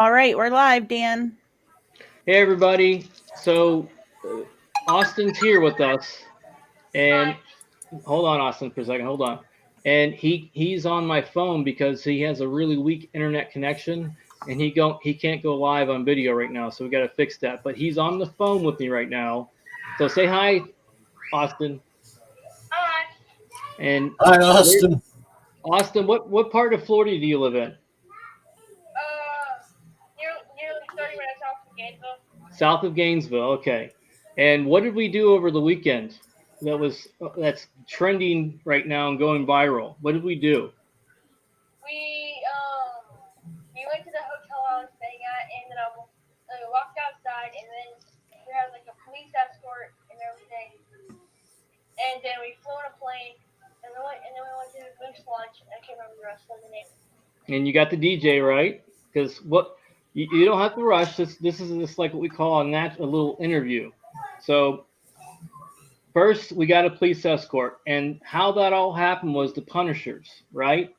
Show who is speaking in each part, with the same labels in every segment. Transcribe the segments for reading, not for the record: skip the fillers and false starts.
Speaker 1: All right, we're live, Dan.
Speaker 2: Hey everybody. So Austin's here with us, and hold on, Austin, for a second. Hold on. And he's on my phone because he has a really weak internet connection, and he can't go live on video right now. So we got to fix that. But he's on the phone with me right now. So say hi, Austin.
Speaker 3: Hi.
Speaker 2: And
Speaker 4: Hi, Austin.
Speaker 2: Austin, what part of Florida do you live in?
Speaker 3: Nearly 30 minutes south from Gainesville.
Speaker 2: South of Gainesville. Okay. And what did we do over the weekend? That's trending right now and going viral. What did we do?
Speaker 3: We went to the hotel I was staying at, and then I walked outside, and then we had like a police escort and everything. And then we flew on a plane, and then we went to the Goose lunch. I can't remember the rest of the name.
Speaker 2: And you got the DJ right, because you don't have to rush. This is just like what we call a little interview. So first we got a police escort, and how that all happened was the Punishers, right?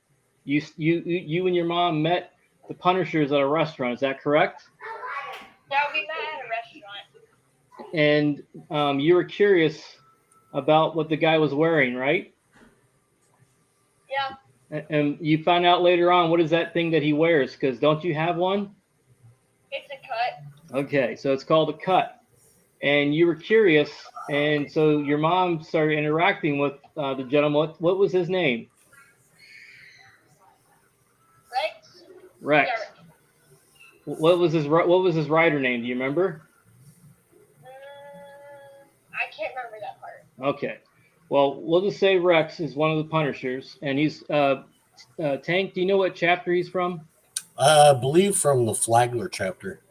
Speaker 2: You and your mom met the Punishers at a restaurant. Is that correct?
Speaker 3: Yeah, we met at a restaurant.
Speaker 2: And you were curious about what the guy was wearing, right?
Speaker 3: Yeah.
Speaker 2: And you found out later on, what is that thing that he wears? Because don't you have one?
Speaker 3: It's a cut.
Speaker 2: Okay, so it's called a cut. And you were curious, and so your mom started interacting with the gentleman. What was his name? Rex.
Speaker 3: Yeah.
Speaker 2: What was his rider name? Do you remember?
Speaker 3: I can't remember that part.
Speaker 2: Okay. Well, we'll just say Rex is one of the Punishers, and he's Tank. Do you know what chapter he's from?
Speaker 4: I believe from the Flagler chapter.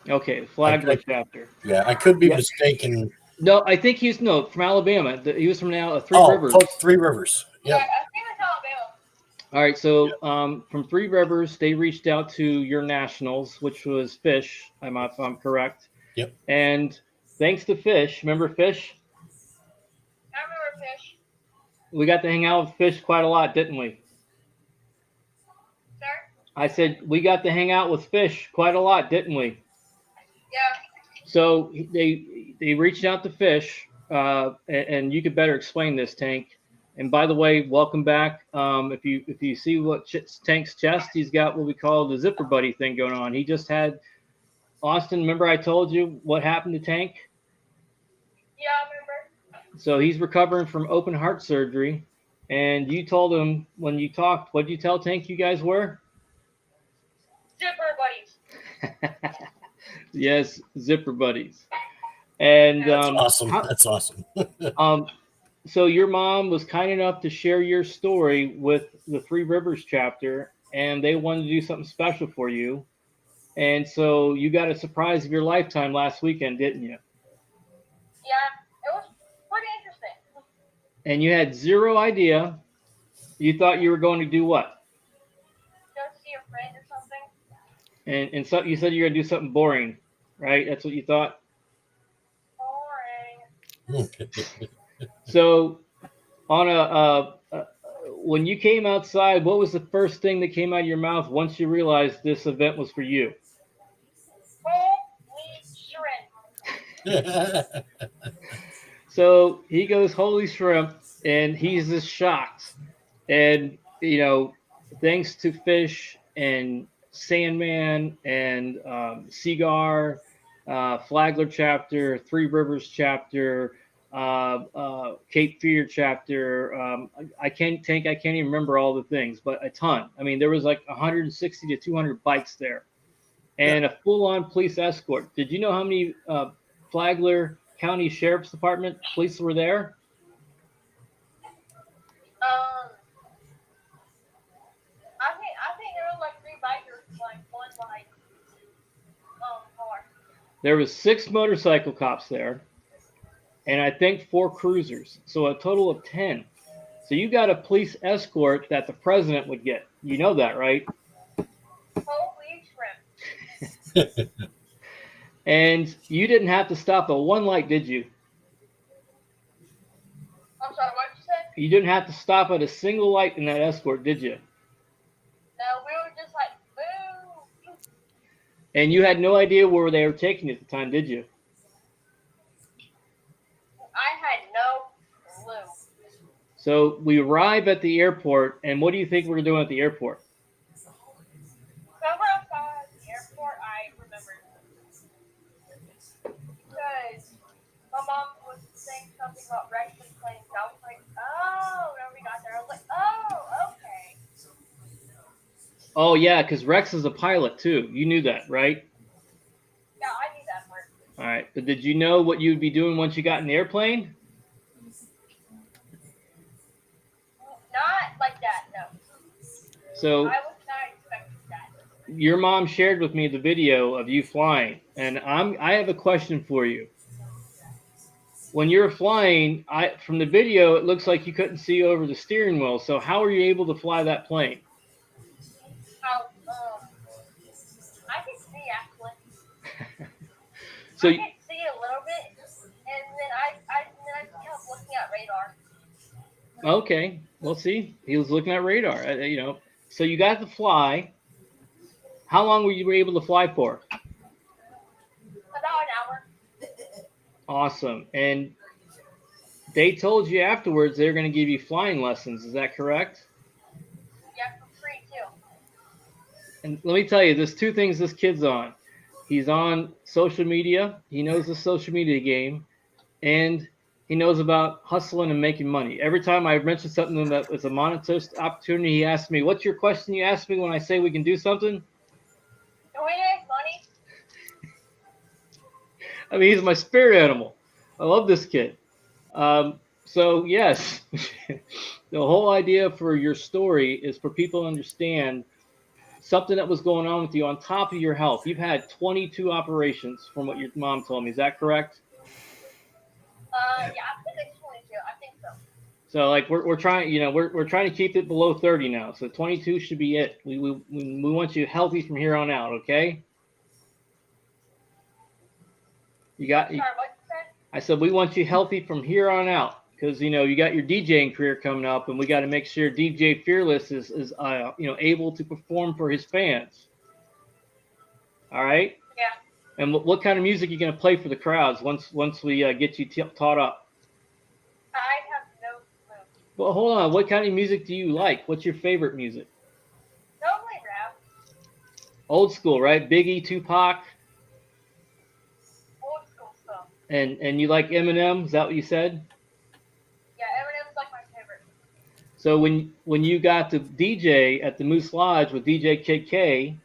Speaker 2: Okay, Flagler chapter.
Speaker 4: Yeah, I could be mistaken.
Speaker 2: No, I think he's from Alabama. He was from Three Rivers.
Speaker 4: Oh, Three Rivers.
Speaker 3: Yeah,
Speaker 4: Yep.
Speaker 3: I think it's Alabama.
Speaker 2: All right, so from Three Rivers, they reached out to your nationals, which was Fish, if I'm correct.
Speaker 4: Yep.
Speaker 2: And thanks to Fish, remember Fish?
Speaker 3: I remember Fish.
Speaker 2: We got to hang out with Fish quite a lot, didn't we?
Speaker 3: Sir?
Speaker 2: I said we got to hang out with Fish quite a lot, didn't we?
Speaker 3: Yeah.
Speaker 2: So they reached out to Fish, and you could better explain this, Tank. And by the way, welcome back. If you see what Tank's chest, he's got what we call the zipper buddy thing going on. He just had Austin. Remember I told you what happened to Tank?
Speaker 3: Yeah, I remember.
Speaker 2: So he's recovering from open heart surgery, and you told him when you talked. What did you tell Tank you guys were?
Speaker 3: Zipper buddies.
Speaker 2: Yes, zipper buddies. And
Speaker 4: That's awesome. That's awesome.
Speaker 2: So your mom was kind enough to share your story with the Three Rivers chapter, and they wanted to do something special for you. And so you got a surprise of your lifetime last weekend, didn't you?
Speaker 3: Yeah, it was pretty interesting.
Speaker 2: And you had zero idea. You thought you were going to do what?
Speaker 3: Go see a friend or something.
Speaker 2: And so you said you were going to do something boring, right? That's what you thought?
Speaker 3: Boring.
Speaker 2: So, on when you came outside, what was the first thing that came out of your mouth once you realized this event was for you?
Speaker 3: Holy shrimp.
Speaker 2: So he goes, "Holy shrimp," and he's just shocked. And thanks to Fish and Sandman and Seagar, Flagler chapter, Three Rivers chapter. Cape Fear chapter. I can't even remember all the things, but a ton. I mean, there was like 160 to 200 bikes there, and a full-on police escort. Did you know how many Flagler County Sheriff's Department police were there?
Speaker 3: I think there were like 3 bikers, like one like car.
Speaker 2: There was 6 motorcycle cops there. And I think 4 cruisers, so a total of 10. So you got a police escort that the president would get. You know that, right?
Speaker 3: Holy shrimp.
Speaker 2: And you didn't have to stop at one light, did you?
Speaker 3: I'm sorry, what did you say?
Speaker 2: You didn't have to stop at a single light in that escort, did you?
Speaker 3: No, we were just like, boo.
Speaker 2: And you had no idea where they were taking you at the time, did you?
Speaker 3: I had no clue.
Speaker 2: So we arrive at the airport, and what do you think we're doing at the airport?
Speaker 3: Remember outside the airport, I remember. Because my mom was saying something about Rex and planes. I was like, oh, whenever we got there, I was like, oh, okay.
Speaker 2: Oh, yeah, because Rex is a pilot, too. You knew that, right?
Speaker 3: Yeah, I knew that part.
Speaker 2: All right. But did you know what you'd be doing once you got in the airplane?
Speaker 3: Not like that, no.
Speaker 2: So
Speaker 3: I was not expecting that.
Speaker 2: your mom shared with me the video of you flying, and I have a question for you. When you're flying, from the video, it looks like you couldn't see over the steering wheel. So how are you able to fly that plane?
Speaker 3: I can see actually.
Speaker 2: So
Speaker 3: I can see a little bit, and then I kept looking at radar.
Speaker 2: okay, well, see, he was looking at radar. So you got to fly. How long were you able to fly for?
Speaker 3: About an hour.
Speaker 2: Awesome. And they told you afterwards they're going to give you flying lessons. Is that correct?
Speaker 3: Yeah, for free too.
Speaker 2: And let me tell you, there's two things this kid's on. He's on social media. He knows the social media game, and he knows about hustling and making money. Every time I mention something that is a monetary opportunity, he asks me, "What's your question you ask me when I say we can do something?"
Speaker 3: Do we make money?
Speaker 2: I mean, he's my spirit animal. I love this kid. So yes, the whole idea for your story is for people to understand something that was going on with you on top of your health. You've had 22 operations from what your mom told me. Is that correct?
Speaker 3: Yeah, I think it's 22. I think so.
Speaker 2: So like we're trying, we're trying to keep it below 30 now. So 22 should be it. We want you healthy from here on out. Okay. You got.
Speaker 3: Sorry, what you said?
Speaker 2: I said we want you healthy from here on out because you got your DJing career coming up, and we got to make sure DJ Fearless is able to perform for his fans. All right.
Speaker 3: Yeah.
Speaker 2: And what kind of music are you going to play for the crowds once we get you taught up?
Speaker 3: I have no clue.
Speaker 2: Well, hold on. What kind of music do you like? What's your favorite music?
Speaker 3: Totally rap.
Speaker 2: Old school, right? Biggie, Tupac.
Speaker 3: Old school stuff.
Speaker 2: And you like Eminem? Is that what you said?
Speaker 3: Yeah, Eminem's like my favorite.
Speaker 2: So when you got to DJ at the Moose Lodge with DJ Kid K,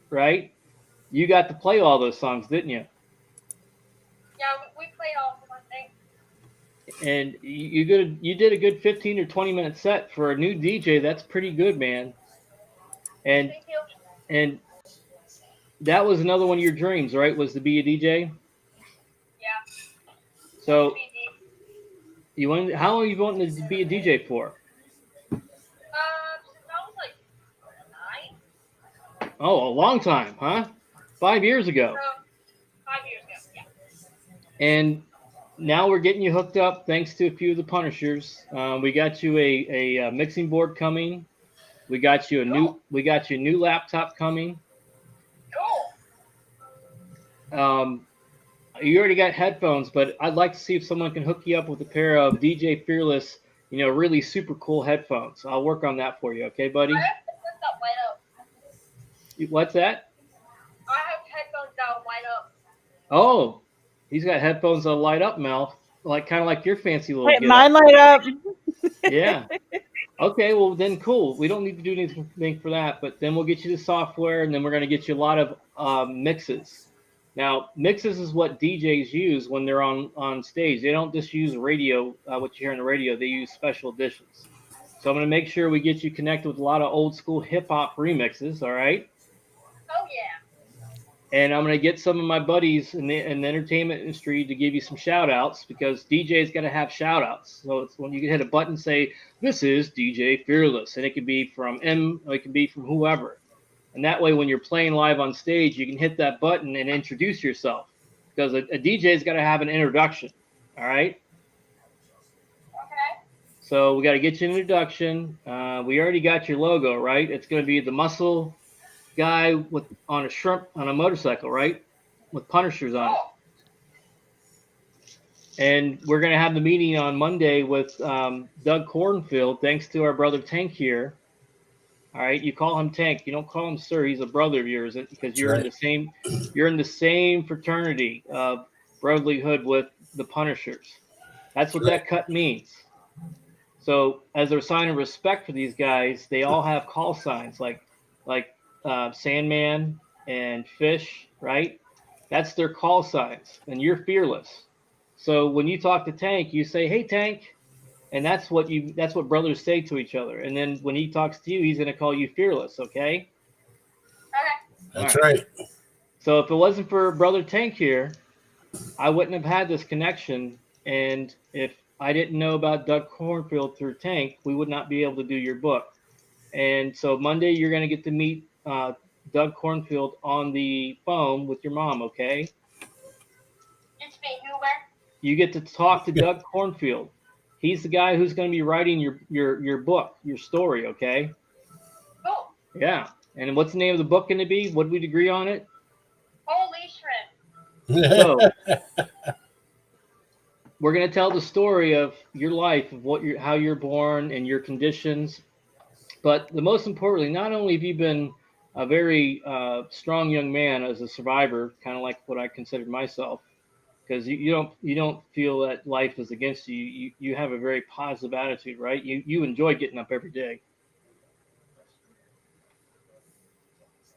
Speaker 2: right? You got to play all those songs, didn't you?
Speaker 3: Yeah, we played all of them, I think.
Speaker 2: And you did a good 15 or 20-minute set for a new DJ. That's pretty good, man. And
Speaker 3: Thank you.
Speaker 2: and that was another one of your dreams, right? Was to be a DJ?
Speaker 3: Yeah.
Speaker 2: So
Speaker 3: BD.
Speaker 2: how long have you wanted to be a DJ for?
Speaker 3: Since I was like 9.
Speaker 2: Oh, a long time, huh? 5 years ago.
Speaker 3: 5 years ago, yeah.
Speaker 2: And now we're getting you hooked up thanks to a few of the Punishers. We got you a mixing board coming. We got you a new laptop coming.
Speaker 3: Cool.
Speaker 2: You already got headphones, but I'd like to see if someone can hook you up with a pair of DJ Fearless, really super cool headphones. I'll work on that for you, okay, buddy?
Speaker 3: I have headphones that light up.
Speaker 2: What's that?
Speaker 3: I have headphones that light up.
Speaker 2: Oh, he's got headphones that light up, Mel. Kind of like your fancy little.
Speaker 1: Wait, mine light up.
Speaker 2: Yeah. Okay, well then cool. We don't need to do anything for that, but then we'll get you the software, and then we're going to get you a lot of mixes. Now, mixes is what DJs use when they're on stage. They don't just use radio, what you hear on the radio. They use special editions. So I'm going to make sure we get you connected with a lot of old school hip hop remixes. All right.
Speaker 3: Oh yeah.
Speaker 2: And I'm going to get some of my buddies in the entertainment industry to give you some shout outs because DJ's got to have shout outs. So it's when you can hit a button, say, this is DJ Fearless. And it can be from or it can be from whoever. And that way, when you're playing live on stage, you can hit that button and introduce yourself because a DJ's got to have an introduction. All right.
Speaker 3: Okay.
Speaker 2: So we got to get you an introduction. We already got your logo, right? It's going to be the muscle guy on a motorcycle, right, with punishers on it. And we're going to have the meeting on Monday with Doug Cornfield, thanks to our brother Tank here. All right, you call him Tank. You don't call him Sir. He's a brother of yours because you're in the same. You're in the same fraternity of brotherhood with the Punishers. That's what that cut means. So, as a sign of respect for these guys, they all have call signs like Sandman and Fish, right? That's their call signs, and you're fearless. So when you talk to Tank, you say, "Hey, Tank," and that's what brothers say to each other. And then when he talks to you, he's going to call you fearless. Okay.
Speaker 3: Okay.
Speaker 4: That's right.
Speaker 2: So if it wasn't for Brother Tank here, I wouldn't have had this connection. And if I didn't know about Doug Cornfield through Tank, we would not be able to do your book. And so Monday, you're going to get to meet Doug Cornfield on the phone with your mom, okay?
Speaker 3: It's me, Huber.
Speaker 2: You get to talk to Doug Cornfield. He's the guy who's going to be writing your book, your story, okay?
Speaker 3: Cool.
Speaker 2: Yeah. And what's the name of the book going to be? What did we agree on it?
Speaker 3: Holy shrimp.
Speaker 2: So we're going to tell the story of your life, of how you're born and your conditions. But the most importantly, not only have you been a very strong young man as a survivor, kind of like what I considered myself, because you don't feel that life is against you. You have a very positive attitude, right? You enjoy getting up every day.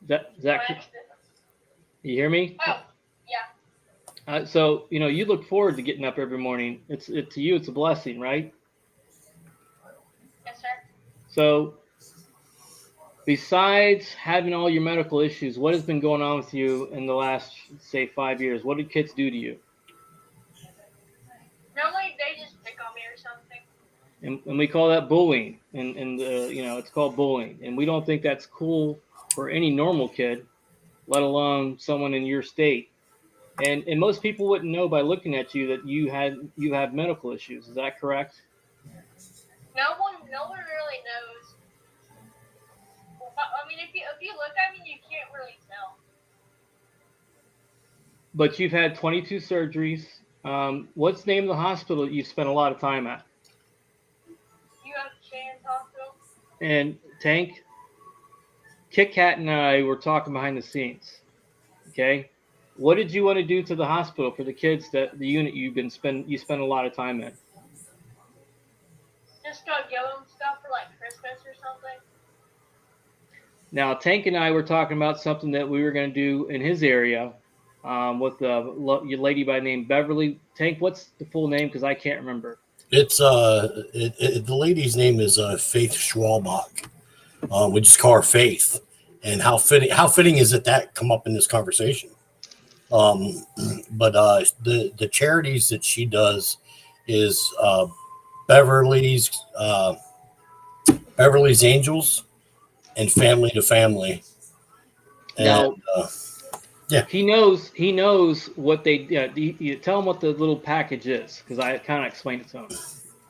Speaker 2: You hear me?
Speaker 3: Oh, yeah.
Speaker 2: So you look forward to getting up every morning. To you, it's a blessing, right?
Speaker 3: Yes, sir.
Speaker 2: So, besides having all your medical issues, what has been going on with you in the last, say, 5 years? What did kids do to you?
Speaker 3: Normally, they just pick on me or something.
Speaker 2: And we call that bullying, and it's called bullying, and we don't think that's cool for any normal kid, let alone someone in your state. And most people wouldn't know by looking at you that you have medical issues. Is that correct?
Speaker 3: No one really knows. I mean, if you look at me, you can't really tell.
Speaker 2: But you've had 22 surgeries. What's the name of the hospital that you've spent a lot of time at?
Speaker 3: You have Shan's hospital.
Speaker 2: And Tank, Kit Kat and I were talking behind the scenes. Okay, what did you want to do to the hospital for the kids, the unit you spent a lot of time in?
Speaker 3: Just go give them stuff for like Christmas or something.
Speaker 2: Now, Tank and I were talking about something that we were going to do in his area with a lady by the name Beverly. Tank, what's the full name? Because I can't remember.
Speaker 4: It's the lady's name is Faith Schwalbach. We just call her Faith. And how fitting is it that come up in this conversation? But the charities that she does is Beverly's Angels and Family to Family. And,
Speaker 2: now,
Speaker 4: yeah,
Speaker 2: he knows what they. You tell him what the little package is, because I kind of explained it to him.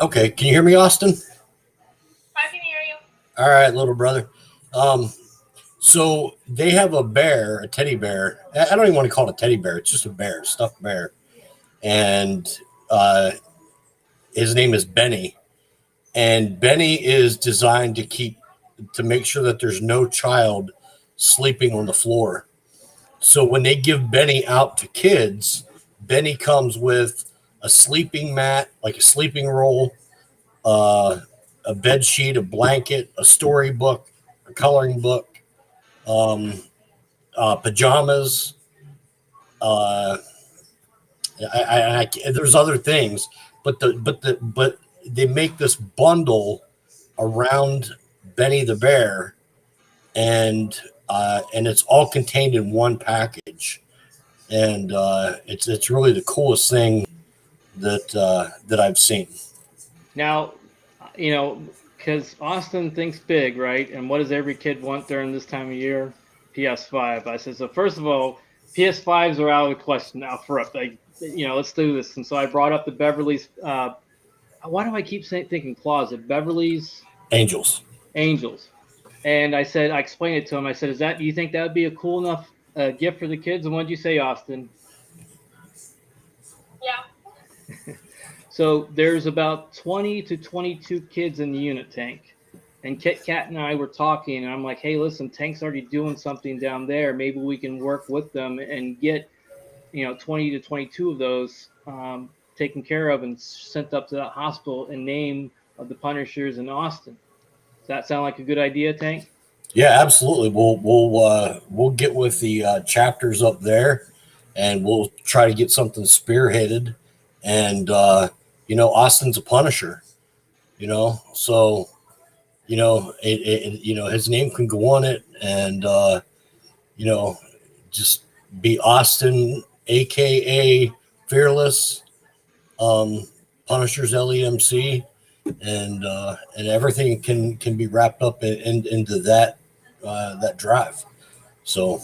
Speaker 4: Okay, can you hear me, Austin?
Speaker 3: I can hear you.
Speaker 4: All right, little brother. So they have a bear, a teddy bear. I don't even want to call it a teddy bear. It's just a bear, a stuffed bear. And his name is Benny. And Benny is designed to make sure that there's no child sleeping on the floor. So when they give Benny out to kids, Benny comes with a sleeping mat, like a sleeping roll, a bed sheet, a blanket, a storybook, a coloring book, pajamas. There's other things, but they make this bundle around Benny the bear, and it's all contained in one package, and it's really the coolest thing that I've seen.
Speaker 2: Now, because Austin thinks big, right? And what does every kid want during this time of year? PS5. I said, so first of all, PS5s are out of the question now. Let's do this. And so I brought up the Beverly's. Why do I keep thinking closet? Beverly's
Speaker 4: Angels.
Speaker 2: And I explained it to him. I said, do you think that would be a cool enough gift for the kids? And what did you say, Austin?
Speaker 3: Yeah.
Speaker 2: So there's about 20 to 22 kids in the unit, Tank. And Kit Kat and I were talking, and I'm like, hey, listen, Tank's already doing something down there. Maybe we can work with them and get, 20 to 22 of those taken care of and sent up to that hospital in name of the Punishers in Austin. Does that sound like a good idea, Tank?
Speaker 4: Yeah, absolutely. We'll get with the chapters up there, and we'll try to get something spearheaded. And Austin's a Punisher. So his name can go on it, and just be Austin, aka Fearless, Punishers LEMC, and everything can be wrapped up into that drive. So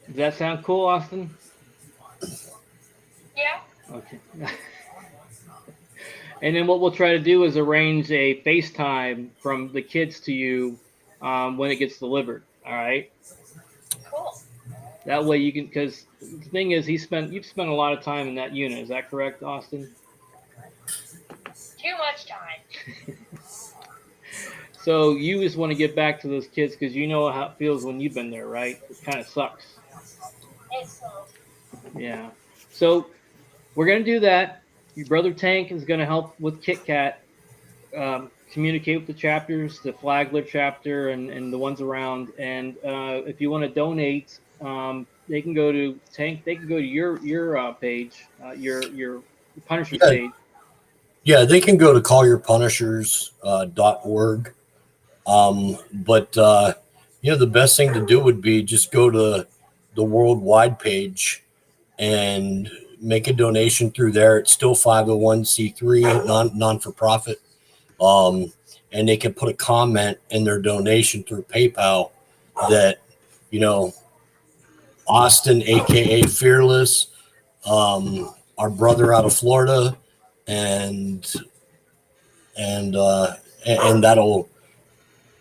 Speaker 2: does that sound cool, Austin?
Speaker 3: Yeah.
Speaker 2: Okay. And then what we'll try to do is arrange a FaceTime from the kids to you when it gets delivered. All right.
Speaker 3: Cool.
Speaker 2: That way you can, because the thing is, you've spent a lot of time in that unit. Is that correct, Austin?
Speaker 3: Too much time.
Speaker 2: So you just want to get back to those kids because you know how it feels when you've been there, right? It kind of sucks.
Speaker 3: It sucks.
Speaker 2: Yeah. So we're going to do that. Your brother Tank is going to help with Kit Kat, communicate with the chapters, the Flagler chapter, and the ones around. And if you want to donate, they can go to Tank. They can go to your page, your Punishers page.
Speaker 4: Yeah, they can go to callyourpunishers.org. But the best thing to do would be just go to the worldwide page and make a donation through there. It's still 501c3, non-for-profit. And they can put a comment in their donation through PayPal that, Austin, aka Fearless, our brother out of Florida, and that'll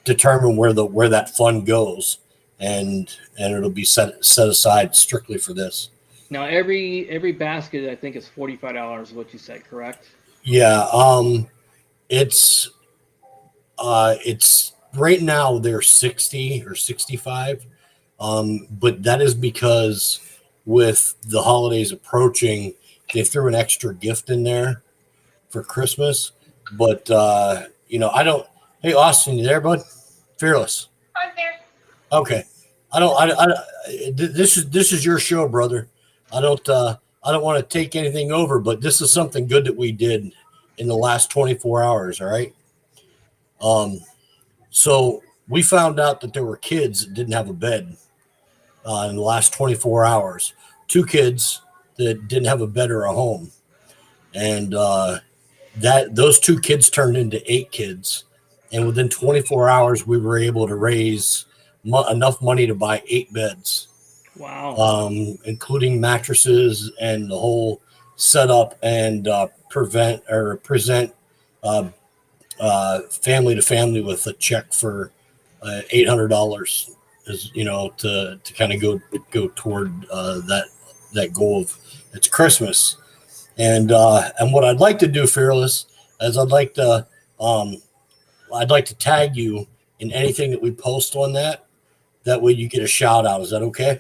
Speaker 4: determine where that fund goes, and it'll be set aside strictly for this.
Speaker 2: Now every basket I think is $45. What you said, correct?
Speaker 4: Yeah. It's right now they're 60 or 65, but that is because with the holidays approaching, they threw an extra gift in there for Christmas. But I don't. Hey, Austin, you there, bud? Fearless.
Speaker 3: I'm there.
Speaker 4: Okay. This is your show, brother. I don't want to take anything over, but this is something good that we did in the last 24 hours. All right. So we found out that there were kids that didn't have a bed in the last 24 hours. 2 kids that didn't have a bed or a home, and that those 2 kids turned into 8 kids, and within 24 hours we were able to raise enough money to buy 8 beds.
Speaker 2: Wow.
Speaker 4: Including mattresses and the whole setup, and present family to family with a check for $800, is to kind of go toward that goal of it's Christmas. And what I'd like to do, Fearless, is I'd like to tag you in anything that we post on that. That way you get a shout out. Is that okay?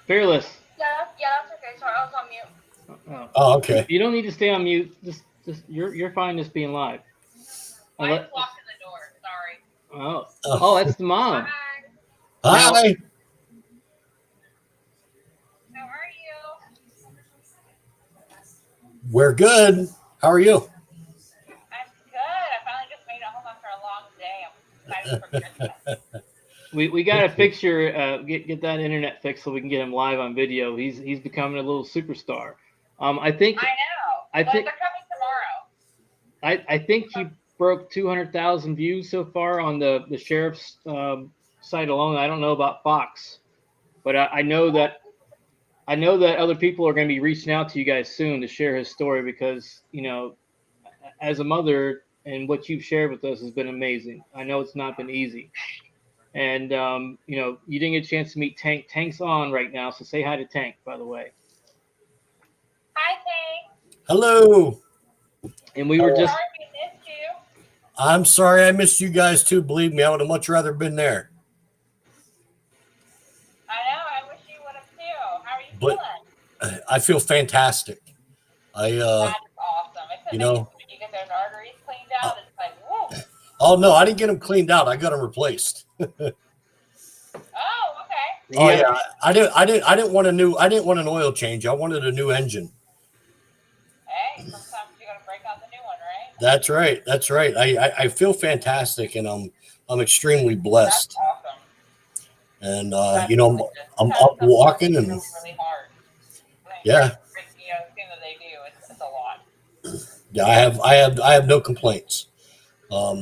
Speaker 2: Fearless.
Speaker 3: Yeah, that's okay. Sorry, I was on mute.
Speaker 4: Oh, okay.
Speaker 2: You don't need to stay on mute. Just you're fine just being live.
Speaker 3: Mine's blocking the door. Sorry.
Speaker 2: Oh, that's the mom.
Speaker 4: Hi.
Speaker 3: How are you?
Speaker 4: We're good. How are you?
Speaker 3: I'm good. I finally just made it home after a long day. I'm excited for Christmas.
Speaker 2: We got to fix get that internet fixed so we can get him live on video. He's becoming a little superstar. I think.
Speaker 3: I know.
Speaker 2: I think
Speaker 3: they're coming tomorrow.
Speaker 2: I think he broke 200,000 views so far on the sheriff's site alone. I don't know about Fox, but I know that other people are going to be reaching out to you guys soon to share his story because as a mother, and what you've shared with us has been amazing. I know it's not been easy. And, you didn't get a chance to meet Tank. Tank's on right now, so say hi to Tank, by the way.
Speaker 3: Hi, Tank.
Speaker 4: Hello.
Speaker 2: And we were just...
Speaker 3: Sorry we missed you.
Speaker 4: I'm sorry I missed you guys too. Believe me, I would have much rather been there.
Speaker 3: I know. I wish you would have too. How are you feeling?
Speaker 4: I feel fantastic.
Speaker 3: That's awesome. It's amazing when you get those arteries cleaned out. It's like, whoa.
Speaker 4: Oh no, I didn't get them cleaned out. I got them replaced.
Speaker 3: Oh, okay.
Speaker 4: Oh yeah, I didn't want an oil change. I wanted a new engine.
Speaker 3: Hey, sometimes you gotta break out the new one, right?
Speaker 4: That's right. I feel fantastic, and I'm extremely blessed.
Speaker 3: That's awesome.
Speaker 4: And I'm up walking and
Speaker 3: really hard.
Speaker 4: yeah.
Speaker 3: Thing that they do, it's a lot.
Speaker 4: Yeah, I have no complaints.
Speaker 3: Well,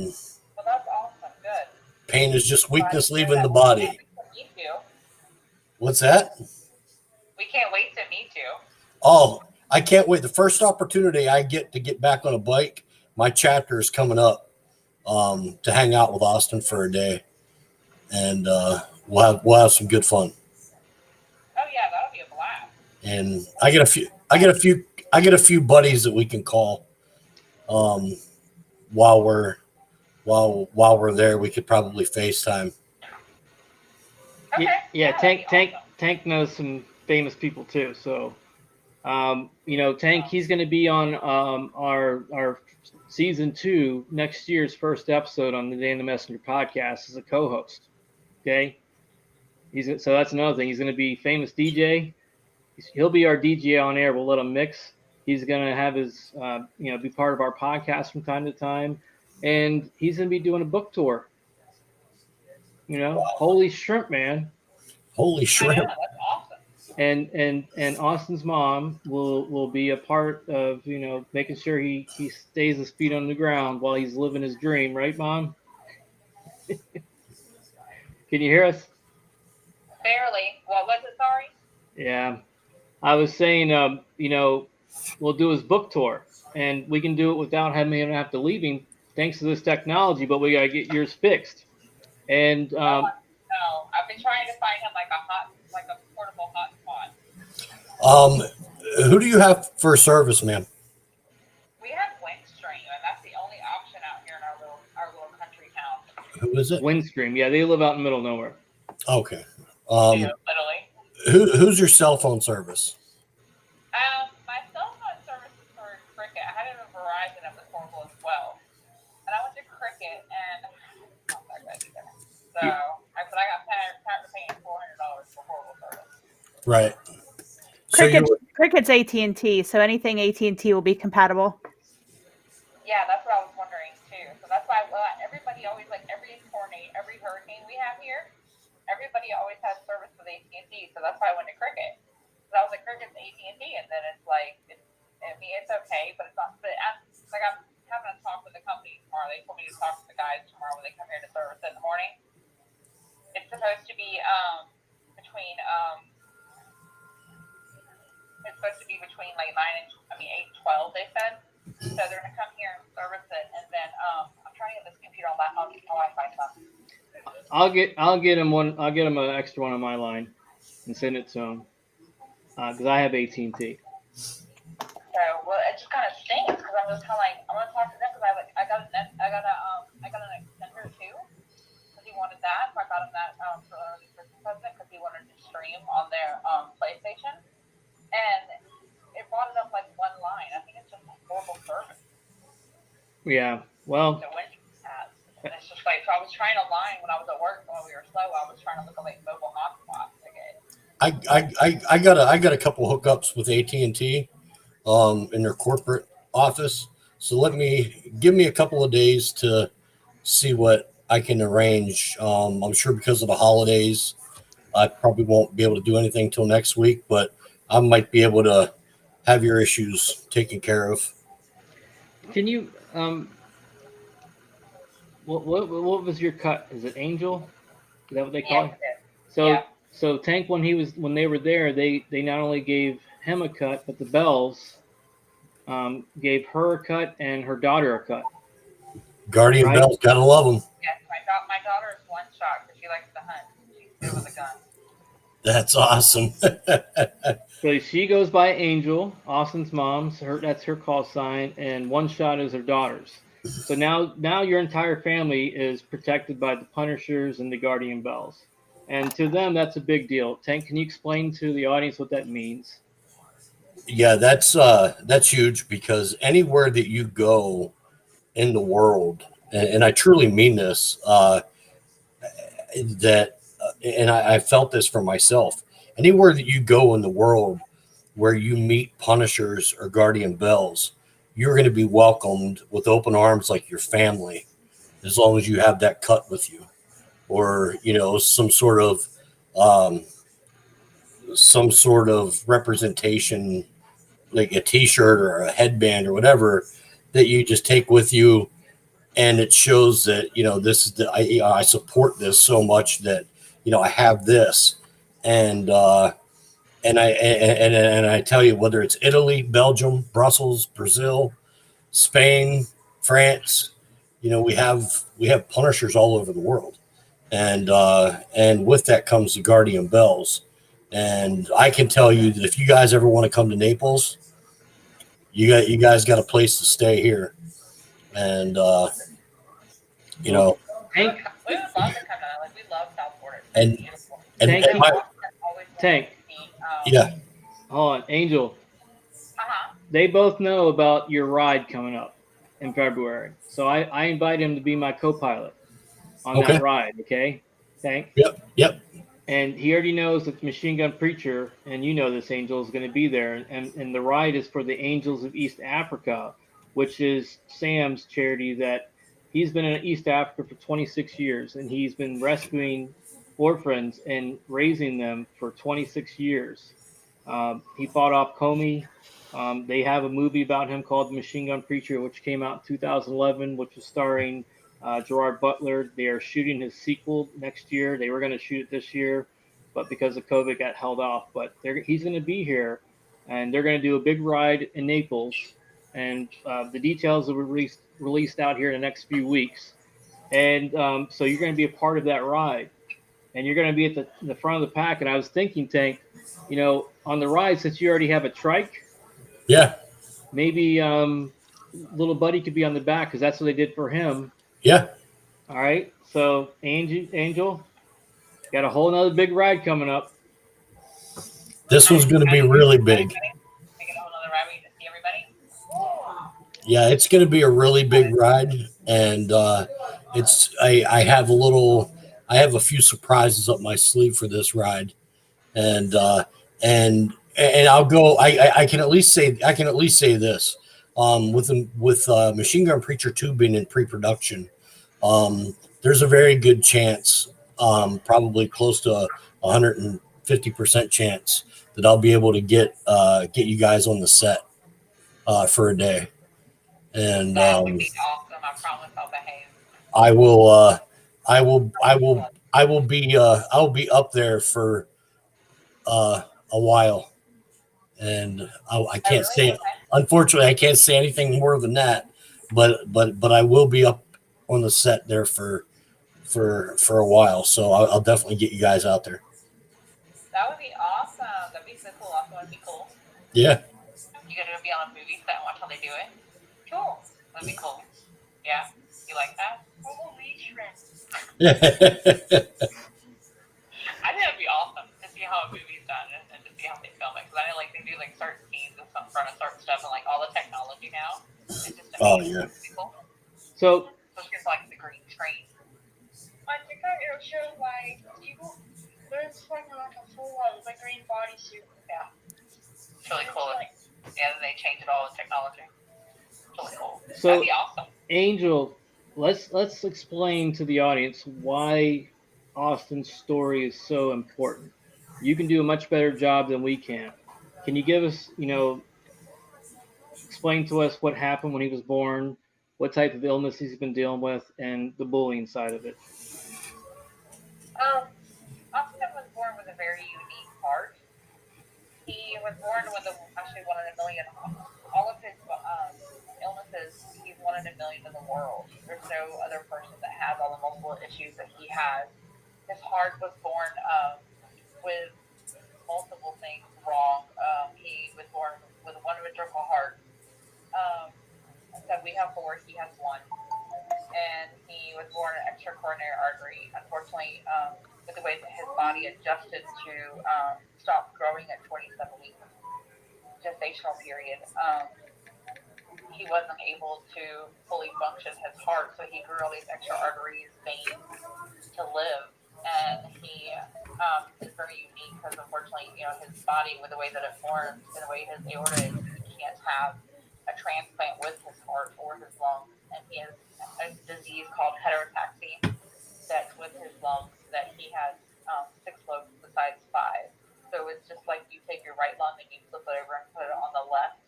Speaker 3: that's awesome. Good.
Speaker 4: Pain is just weakness leaving the body.
Speaker 3: Me too.
Speaker 4: What's that?
Speaker 3: We can't wait to meet you.
Speaker 4: Oh, I can't wait. The first opportunity I get to get back on a bike, my chapter is coming up to hang out with Austin for a day, and we'll have some good fun.
Speaker 3: Oh yeah, that'll be a blast.
Speaker 4: And I get a few buddies that we can call while we're there. We could probably FaceTime.
Speaker 3: Okay.
Speaker 2: Yeah, Tank knows some famous people too. So, Tank, he's going to be on our season 2 next year's first episode on the Day in the Messenger podcast as a co-host. Okay, so that's another thing. He's going to be famous DJ. He'll be our DJ on air. We'll let him mix. He's going to have his, be part of our podcast from time to time, and he's going to be doing a book tour. Wow. Holy shrimp, man!
Speaker 4: Holy shrimp!
Speaker 3: That's awesome.
Speaker 2: And Austin's mom will be a part of making sure he stays his feet on the ground while he's living his dream, right, Mom? Can you hear us?
Speaker 3: Barely. What was it? Sorry.
Speaker 2: Yeah, I was saying, we'll do his book tour, and we can do it without having him have to leave him, thanks to this technology. But we gotta get yours fixed. And
Speaker 3: no, I've been trying to find him like a portable hotspot.
Speaker 4: Who do you have for service, ma'am?
Speaker 3: We have Windstream, and that's the only option out here in our little country town.
Speaker 4: Who is it?
Speaker 2: Windstream. Yeah, they live out in the middle of nowhere.
Speaker 4: Okay.
Speaker 3: Literally.
Speaker 4: Who's your cell phone service?
Speaker 3: My cell phone service is for Cricket. I had it on Verizon. It was horrible as well. And I went to Cricket, and not that good either. So I got tired of paying $400 for horrible service.
Speaker 4: Right.
Speaker 1: Cricket's AT&T, so anything AT&T will be compatible.
Speaker 3: Yeah, that's what I was wondering too. So that's why everybody always, like every tornado, every hurricane we have here, everybody always has service with AT&T. So that's why I went to Cricket. So I was like, Cricket's AT&T, and then it's like, it's okay, but it's not. But like I'm having a talk with the company tomorrow. They told me to talk to the guys tomorrow when they come here to service in the morning. It's supposed to be between like 8 and 12. They said. So they're gonna come here and service it, and then I'm trying to get this computer on Wi-Fi stuff.
Speaker 2: I'll get him one. I'll get him an extra one on my line and send it to him because I have AT&T.
Speaker 3: So it just kind of stinks because I'm just kind of like I'm gonna talk to them because I got an extender too because he wanted that. So I got him that for early Christmas present because he wanted to stream on their PlayStation, and it brought it up like one line. I think it's just a horrible service.
Speaker 2: Yeah. Well.
Speaker 3: So it's just like so I was trying to line when I was at work when we were slow. I was trying to look at like mobile hotspots to get.
Speaker 4: I got a couple hookups with AT&T in their corporate office. So give me a couple of days to see what I can arrange. I'm sure because of the holidays, I probably won't be able to do anything till next week, but I might be able to have your issues taken care of.
Speaker 2: Can you what was your cut? Is it Angel? Is that what they call it? So Tank, when they were there, they not only gave him a cut, but the Bells gave her a cut and her daughter a cut.
Speaker 4: Guardian
Speaker 2: Right.
Speaker 4: Bells, gotta love them.
Speaker 5: Yes, my daughter is one shot because she likes to hunt. She's good with a gun.
Speaker 4: That's awesome.
Speaker 2: So she goes by Angel, Austin's mom. That's her call sign, and One Shot is her daughter's. So now your entire family is protected by the Punishers and the Guardian Bells, and to them that's a big deal. Tank, can you explain to the audience what that means?
Speaker 4: Yeah, that's huge because anywhere that you go in the world, and I truly mean this, and I felt this for myself. Anywhere that you go in the world where you meet Punishers or Guardian Bells, you're going to be welcomed with open arms like your family, as long as you have that cut with you, or some sort of representation, like a T-shirt or a headband or whatever, that you just take with you, and it shows that this is I support this so much that I have this, and I tell you, whether it's Italy, Belgium, Brussels, Brazil, Spain, France, we have Punishers all over the world, and with that comes the Guardian Bells. And I can tell you that if you guys ever want to come to Naples, you guys got a place to stay here, and
Speaker 2: Tank,
Speaker 5: We would love to come down. Like, we love South Florida. It's
Speaker 4: and
Speaker 5: beautiful.
Speaker 4: and,
Speaker 2: Tank,
Speaker 4: and my,
Speaker 5: Always
Speaker 2: Tank.
Speaker 4: yeah,
Speaker 2: Hold on, Angel.
Speaker 5: Uh-huh.
Speaker 2: They both know about your ride coming up in February, so I invite him to be my co-pilot on
Speaker 4: Okay.
Speaker 2: that ride. Okay, Tank.
Speaker 4: Yep.
Speaker 2: And he already knows that the Machine Gun Preacher, and you know this, Angel, is going to be there. And the ride is for the Angels of East Africa, which is Sam's charity that he's been in East Africa for 26 years, and he's been rescuing orphans and raising them for 26 years. He fought off Comey. They have a movie about him called The Machine Gun Preacher, which came out in 2011, which was starring Gerard Butler. They are shooting his sequel next year. They were going to shoot it this year, but because of COVID, got held off. But he's going to be here, and they're going to do a big ride in Naples. And the details will be released out here in the next few weeks. And so you're going to be a part of that ride, and you're going to be at the front of the pack. And I was thinking, Tank, on the ride, since you already have a trike,
Speaker 4: Yeah.
Speaker 2: maybe little buddy could be on the back because that's what they did for him.
Speaker 4: Yeah.
Speaker 2: All right. So Angel, got a whole nother big ride coming up.
Speaker 4: This one's going to be really big.
Speaker 5: Make it a whole other ride where you just see everybody.
Speaker 4: Yeah, it's going to be a really big ride, and I have a few surprises up my sleeve for this ride, and I'll go. I can at least say this. With Machine Gun Preacher 2 being in pre-production, there's a very good chance, probably close to 150% chance, that I'll be able to get you guys on the set for a day. And
Speaker 5: That would be awesome. I promise I'll behave.
Speaker 4: I'll be up there for a while, and I can't say it. Unfortunately, I can't say anything more than that. But I will be up on the set there for a while. So I'll definitely get you guys out there.
Speaker 5: That would be awesome. That'd be so cool. Also, would be cool.
Speaker 4: Yeah.
Speaker 5: You gotta be on a movie set and watch how they do it. Cool. That'd be cool. Yeah. You like that?
Speaker 4: Yeah.
Speaker 5: I think that'd be awesome to see how a movie's done and to see how they film it. Because I know they do certain scenes in front of certain stuff and all the technology now. It's just amazing.
Speaker 4: Oh yeah.
Speaker 5: Cool.
Speaker 2: So
Speaker 5: it's just the green screen.
Speaker 3: On TikTok, it'll show people. There's like a full green bodysuit.
Speaker 5: Yeah. It's really cool. Yeah, then they change it all with technology. It's really cool.
Speaker 2: So
Speaker 5: that'd be awesome.
Speaker 2: Angel, let's explain to the audience why Austin's story is so important. You can do a much better job than we can. Can you give us, explain to us what happened when he was born, what type of illness he's been dealing with, and the bullying side of it?
Speaker 5: Austin was born with a very unique heart. He was born with actually one in a million. All of his illnesses, he's one in a million in the world. There's no other person that has all the multiple issues that he has. His heart was born with multiple things wrong. He was born with one ventricle heart. So we have 4, he has 1. And he was born an extracoronary artery. Unfortunately, with the way that his body adjusted to stop growing at 27 weeks gestational period, he wasn't able to fully function his heart, so he grew all these extra arteries, veins to live. And he is very unique because unfortunately, his body, with the way that it forms and the way his aorta is, he can't have a transplant with his heart or his lungs. And he has a disease called heterotaxy that's with his lungs, that he has 6 lobes besides 5. So it's just like you take your right lung and you flip it over and put it on the left.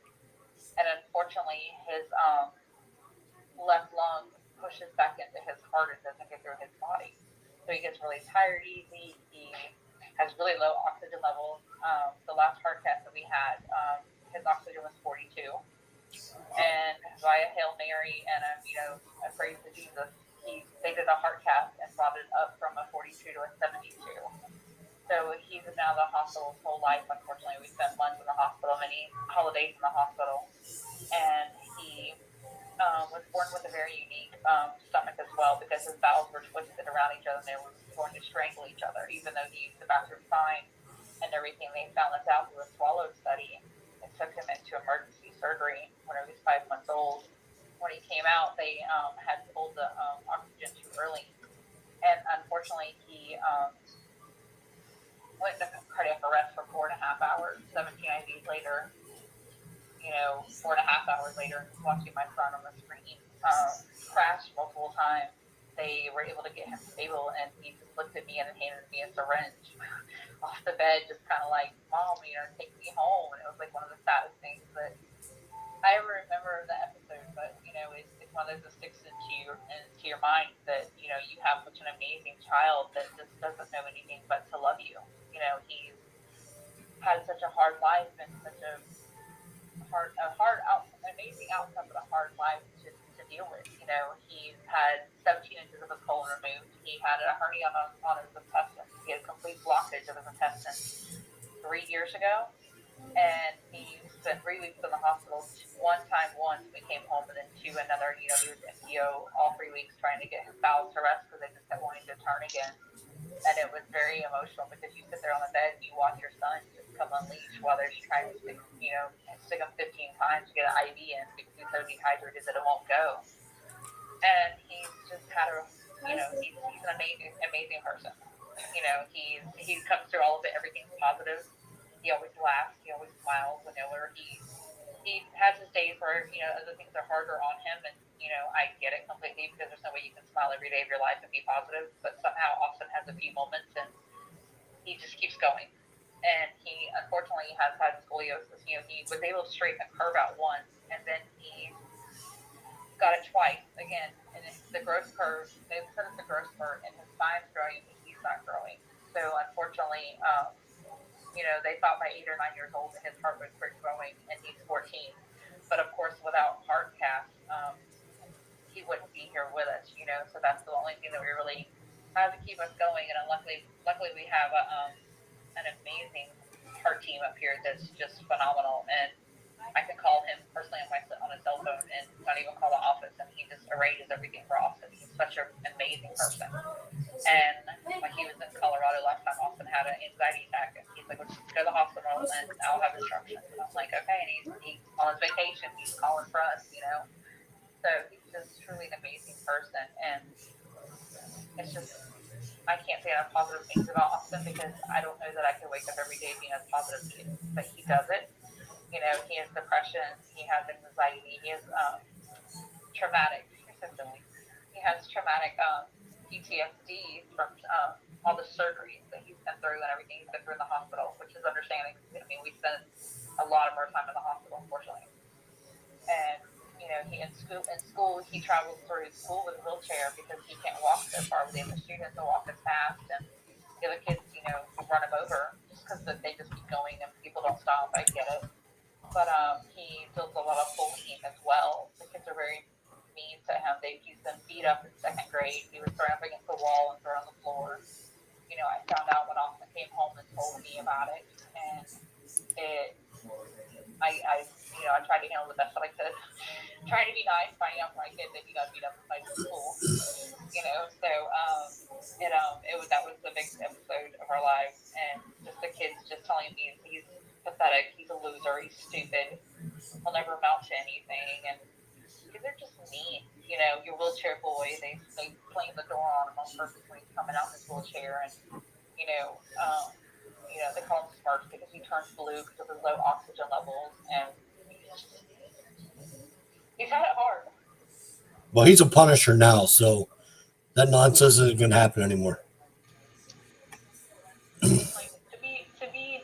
Speaker 5: And unfortunately, his left lung pushes back into his heart and doesn't get through his body. So he gets really tired easy. He has really low oxygen levels. The last heart test that we had, his oxygen was 42. And via Hail Mary and a praise to Jesus, they did a heart cath and brought it up from a 42 to a 72. So he's now in the hospital his whole life. Unfortunately, we spent months in the hospital, many holidays in the hospital. And he was born with a very unique stomach as well, because his bowels were twisted around each other and they were going to strangle each other. Even though he used the bathroom fine and everything, they found this out through a swallow study and took him into emergency surgery when he was 5 months old. When he came out, they had pulled the oxygen too early. And unfortunately, he went into cardiac arrest for 4.5 hours, 17 IVs later. 4.5 hours later, watching my son on the screen crash multiple times. They were able to get him stable, and he just looked at me and handed me a syringe off the bed, just kind of like, "Mom, take me home." And it was like one of the saddest things that I ever remember the episode. But it's one of those that sticks into your mind that you have such an amazing child that just doesn't know anything but to love you. He's had such a hard life and such a amazing outcome, but a hard life to deal with. He's had 17 inches of his colon removed. He had a hernia on his intestines. He had a complete blockage of his intestines 3 years ago, and he spent 3 weeks in the hospital. One time once we came home, and then 2 another. He was NPO all 3 weeks trying to get his bowels to rest because they just kept wanting to turn again. And it was very emotional because you sit there on the bed and you watch your son just come unleashed while they're trying to stick him 15 times to get an IV in because he's so dehydrated that it won't go. And he's just had he's an amazing person. He comes through all of it. Everything's positive. He always laughs. He always smiles. Whenever he has his days where other things are harder on him, and I get it completely because there's no way you can smile every day of your life and be positive. But somehow Austin has a few moments and he just keeps going. And he unfortunately has had scoliosis. He was able to straighten a curve out once, and then he got it twice again. And the growth curve, they said it's a growth spurt, and his spine's growing, but he's not growing. So unfortunately, they thought by 8 or 9 years old that his heart would quit growing, and he's 14. But of course, without heart cath, he wouldn't be here with us. So that's the only thing that we really have to keep us going. And luckily we have an amazing heart team up here that's just phenomenal. And I can call him personally on a cell phone and not even call the office, and he just arranges everything for Austin. He's such an amazing person. And like he was in Colorado last time, Austin had an anxiety attack, and he's like, "Let's just go to the hospital and I'll have instructions." And I'm like, "Okay." And he's on his vacation. He's calling for us, So he's just truly an amazing person, and it's just, I can't say enough positive things about Austin because I don't know that I could wake up every day being as positive as he is, but he does it. He has depression, he has anxiety, he has traumatic PTSD from all the surgeries that he's been through and everything he's been through in the hospital, which is understanding. I mean, we spent a lot of our time in the hospital, unfortunately. And he in school he travels through school with a wheelchair because he can't walk so far. We have the students that walk as fast, and the other kids, run him over just because they just keep going and people don't stop. I get it. But he deals a lot of bullying as well. The kids are very to him. He's been beat up in second grade. He was thrown up against the wall and thrown on the floor. You know, I found out when Austin came home and told me about it, and I tried to handle the best that I could, trying to be nice, finding out from my kid that he got beat up inside the school. You know, so that was the big episode of our lives, and just the kids just telling me he's pathetic, he's a loser, he's stupid, he'll never amount to anything, and they're just mean. You know, your wheelchair boy, they slam the door on him on purpose when he's coming out in his wheelchair, and they call him Sparks because he turns blue because of his low oxygen levels, and he's had it hard.
Speaker 4: Well, he's a Punisher now, so that nonsense isn't going to happen anymore.
Speaker 5: Like, to be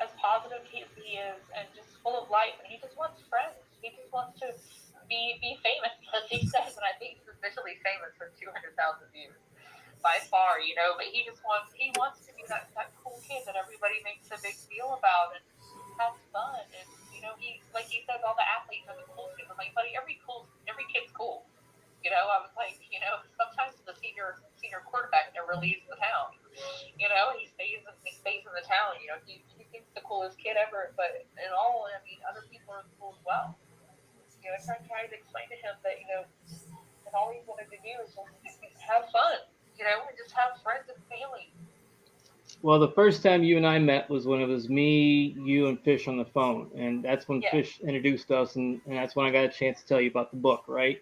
Speaker 5: as positive as he is, and just full of life, and he just wants friends. He just wants to be famous, as he says, and I think he's officially famous for 200,000 views by far, you know. But he wants to be that cool kid that everybody makes a big deal about and has fun. And you know, he says, all the athletes are the cool kids. I'm like, buddy, every kid's cool. You know, I was like, you know, sometimes the senior quarterback never leaves the town. You know, he stays in the town. You know, he thinks the coolest kid ever. But in all, I mean, other people are cool as well. You know, I tried to explain to him that, you know, that all he wanted to do is just have fun. You know, and just have friends and family.
Speaker 2: Well, the first time you and I met was when it was me, you, and Fish on the phone, and that's when Fish introduced us, and that's when I got a chance to tell you about the book, right?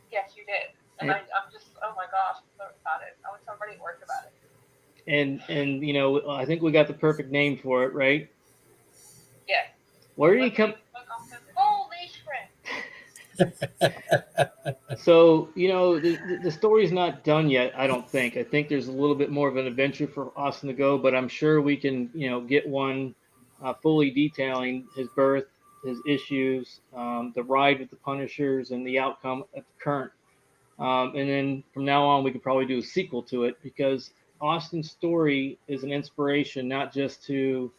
Speaker 5: Yes, you did. And I'm just, oh my gosh, I'm so excited. I wish somebody worked about it.
Speaker 2: And you know, I think we got the perfect name for it, right?
Speaker 5: Yes.
Speaker 2: Where did he come?
Speaker 5: Holy shrimp.
Speaker 2: So, you know, the story's not done yet, I don't think. I think there's a little bit more of an adventure for Austin to go, but I'm sure we can, you know, get one fully detailing his birth, his issues, the ride with the Punishers, and the outcome at the current. And then from now on, we could probably do a sequel to it, because Austin's story is an inspiration, not just to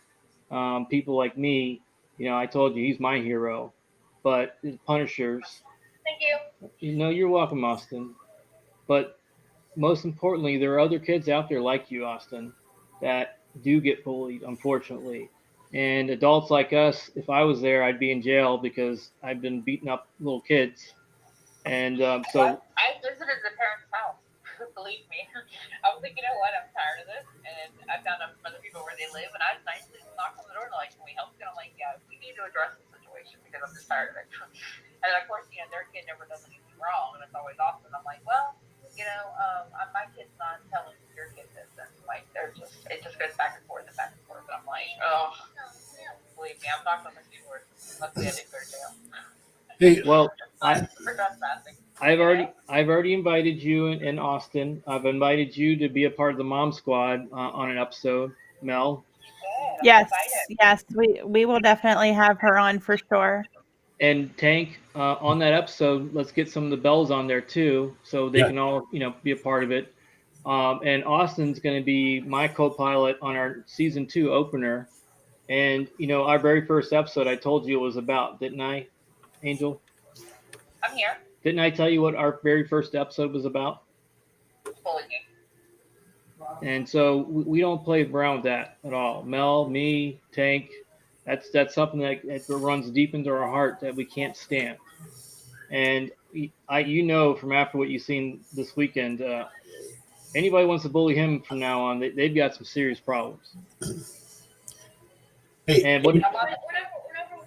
Speaker 2: people like me. You know, I told you he's my hero, but the Punishers.
Speaker 3: Thank you.
Speaker 2: You know, you're welcome, Austin. But most importantly, there are other kids out there like you, Austin, that do get bullied, unfortunately. And adults like us, if I was there, I'd be in jail because I've been beating up little kids. And so
Speaker 5: I visited the parents' house. Believe me, I was like, you know what? I'm tired of this, and I found out from other people where they live, and I nicely knocked on the door and like, can we help you? And I'm like, yeah, we need to address the situation because I'm just tired of it. And of course, you know, their kid never does anything wrong, and it's always Austin. I'm like, well, you know, my kid's not telling your kid this, and like, it just goes back and forth and back and forth. And I'm like, oh, believe me, I'm not going to do worse. Luckily, I didn't go to jail.
Speaker 2: Hey, well, I've already invited you and Austin. I've invited you to be a part of the Mom Squad on an episode, Mel.
Speaker 1: Yes, we will definitely have her on for sure.
Speaker 2: And Tank, on that episode, let's get some of the bells on there too, so they can all, you know, be a part of it. And Austin's going to be my co-pilot on our season 2 opener. And you know, our very first episode, I told you it was about, didn't I, Angel?
Speaker 5: I'm here.
Speaker 2: Didn't I tell you what our very first episode was about?
Speaker 5: Bullying.
Speaker 2: And so we don't play around with that at all. Mel, me, Tank, that's something that runs deep into our heart that we can't stand. And you know, from after what you've seen this weekend, anybody wants to bully him from now on, they've got some serious problems.
Speaker 4: Hey,
Speaker 2: and
Speaker 3: Whenever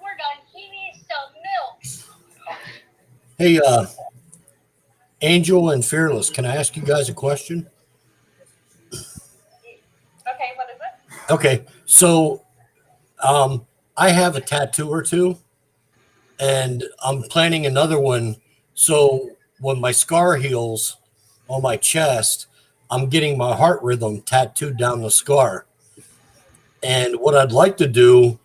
Speaker 3: we're done, he needs some milk.
Speaker 4: Hey, Angel and Fearless, can I ask you guys a question?
Speaker 5: Okay, what is it?
Speaker 4: Okay, so I have a tattoo or two, and I'm planning another one. So when my scar heals on my chest, I'm getting my heart rhythm tattooed down the scar. And what I'd like to do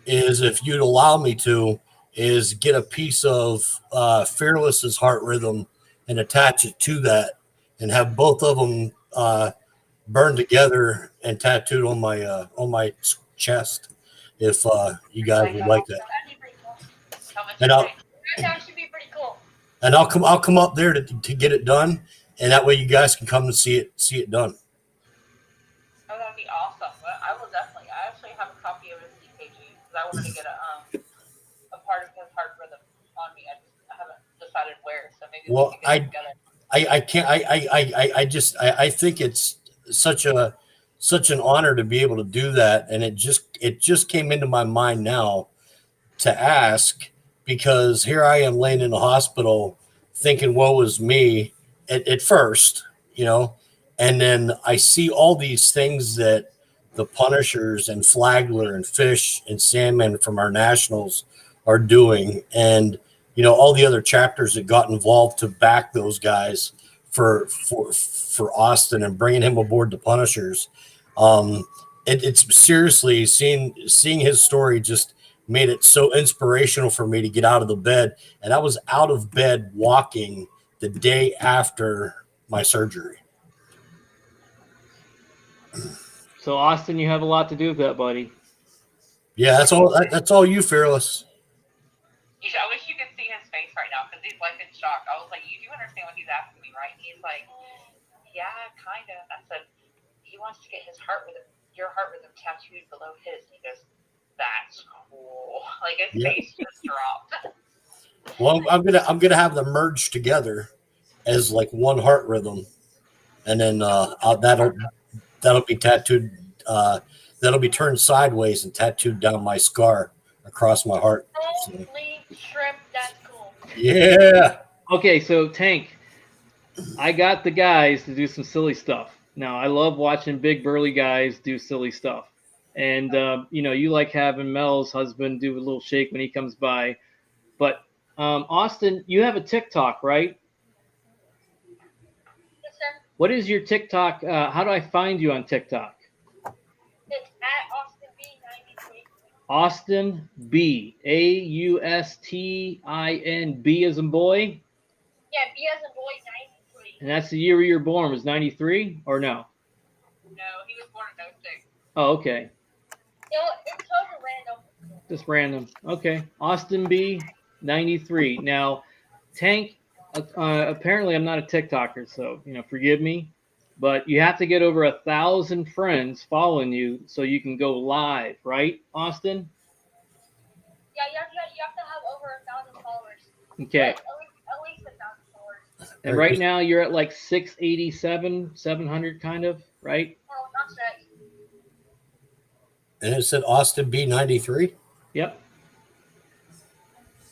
Speaker 4: is, if you'd allow me to, is get a piece of Fearless's heart rhythm and attach it to that, and have both of them burned together and tattooed on my chest. If you guys would like that,
Speaker 3: That'd be pretty cool.
Speaker 5: How much
Speaker 4: and
Speaker 5: you
Speaker 4: I'll
Speaker 5: pay?
Speaker 3: That should be pretty cool.
Speaker 4: and I'll come up there to get it done, and that way you guys can come and see it done.
Speaker 5: Oh, that'd be awesome. Well, I will definitely. I actually have a copy of his EKG because I wanted to get a part of his heart rhythm on me. I haven't decided where, so maybe we can get it together.
Speaker 4: I can't. I think it's such an honor to be able to do that, and it just came into my mind now to ask, because here I am laying in the hospital thinking, woe is me at first, and then I see all these things that the Punishers and Flagler and Fish and Sandman from our nationals are doing, and all the other chapters that got involved to back those guys for Austin and bringing him aboard the Punishers. It's seriously seeing his story just made it so inspirational for me to get out of the bed. And I was out of bed walking the day after my surgery.
Speaker 2: So Austin, you have a lot to do with that, buddy.
Speaker 4: Yeah, that's all you, Fearless.
Speaker 5: I wish you could see his face right now because he's like in shock. I was like, you do understand what he's asking me, right? And he's like, yeah, kind of. I said, he wants to get your heart rhythm tattooed below his. And he goes, that's cool. Like his face just dropped.
Speaker 4: Well, I'm gonna have them merge together as like one heart rhythm, and then that'll be tattooed. That'll be turned sideways and tattooed down my scar across my heart.
Speaker 3: Holy shrimp, that's cool.
Speaker 4: Yeah.
Speaker 2: Okay, so Tank, I got the guys to do some silly stuff. Now, I love watching big burly guys do silly stuff. And, you like having Mel's husband do a little shake when he comes by. But, Austin, you have a TikTok, right?
Speaker 3: Yes, sir.
Speaker 2: What is your TikTok? How do I find you on TikTok?
Speaker 3: It's at Austin B93.
Speaker 2: Austin B. AUSTIN B as in boy?
Speaker 3: Yeah, B as in boy, 93.
Speaker 2: And that's the year you were born, was 93 or no?
Speaker 5: No, he was born in 06.
Speaker 2: Oh, okay.
Speaker 3: It's totally random.
Speaker 2: Just random. Okay. Austin B, 93. Now, Tank, apparently I'm not a TikToker, so, forgive me. But you have to get over 1,000 friends following you so you can go live, right, Austin?
Speaker 3: Yeah, you have to have over 1,000 followers.
Speaker 2: Okay.
Speaker 3: At least 1,000 followers.
Speaker 2: And right now you're at like 687, 700 kind of, right?
Speaker 3: Oh, not that.
Speaker 4: And it said Austin B93.
Speaker 2: Yep.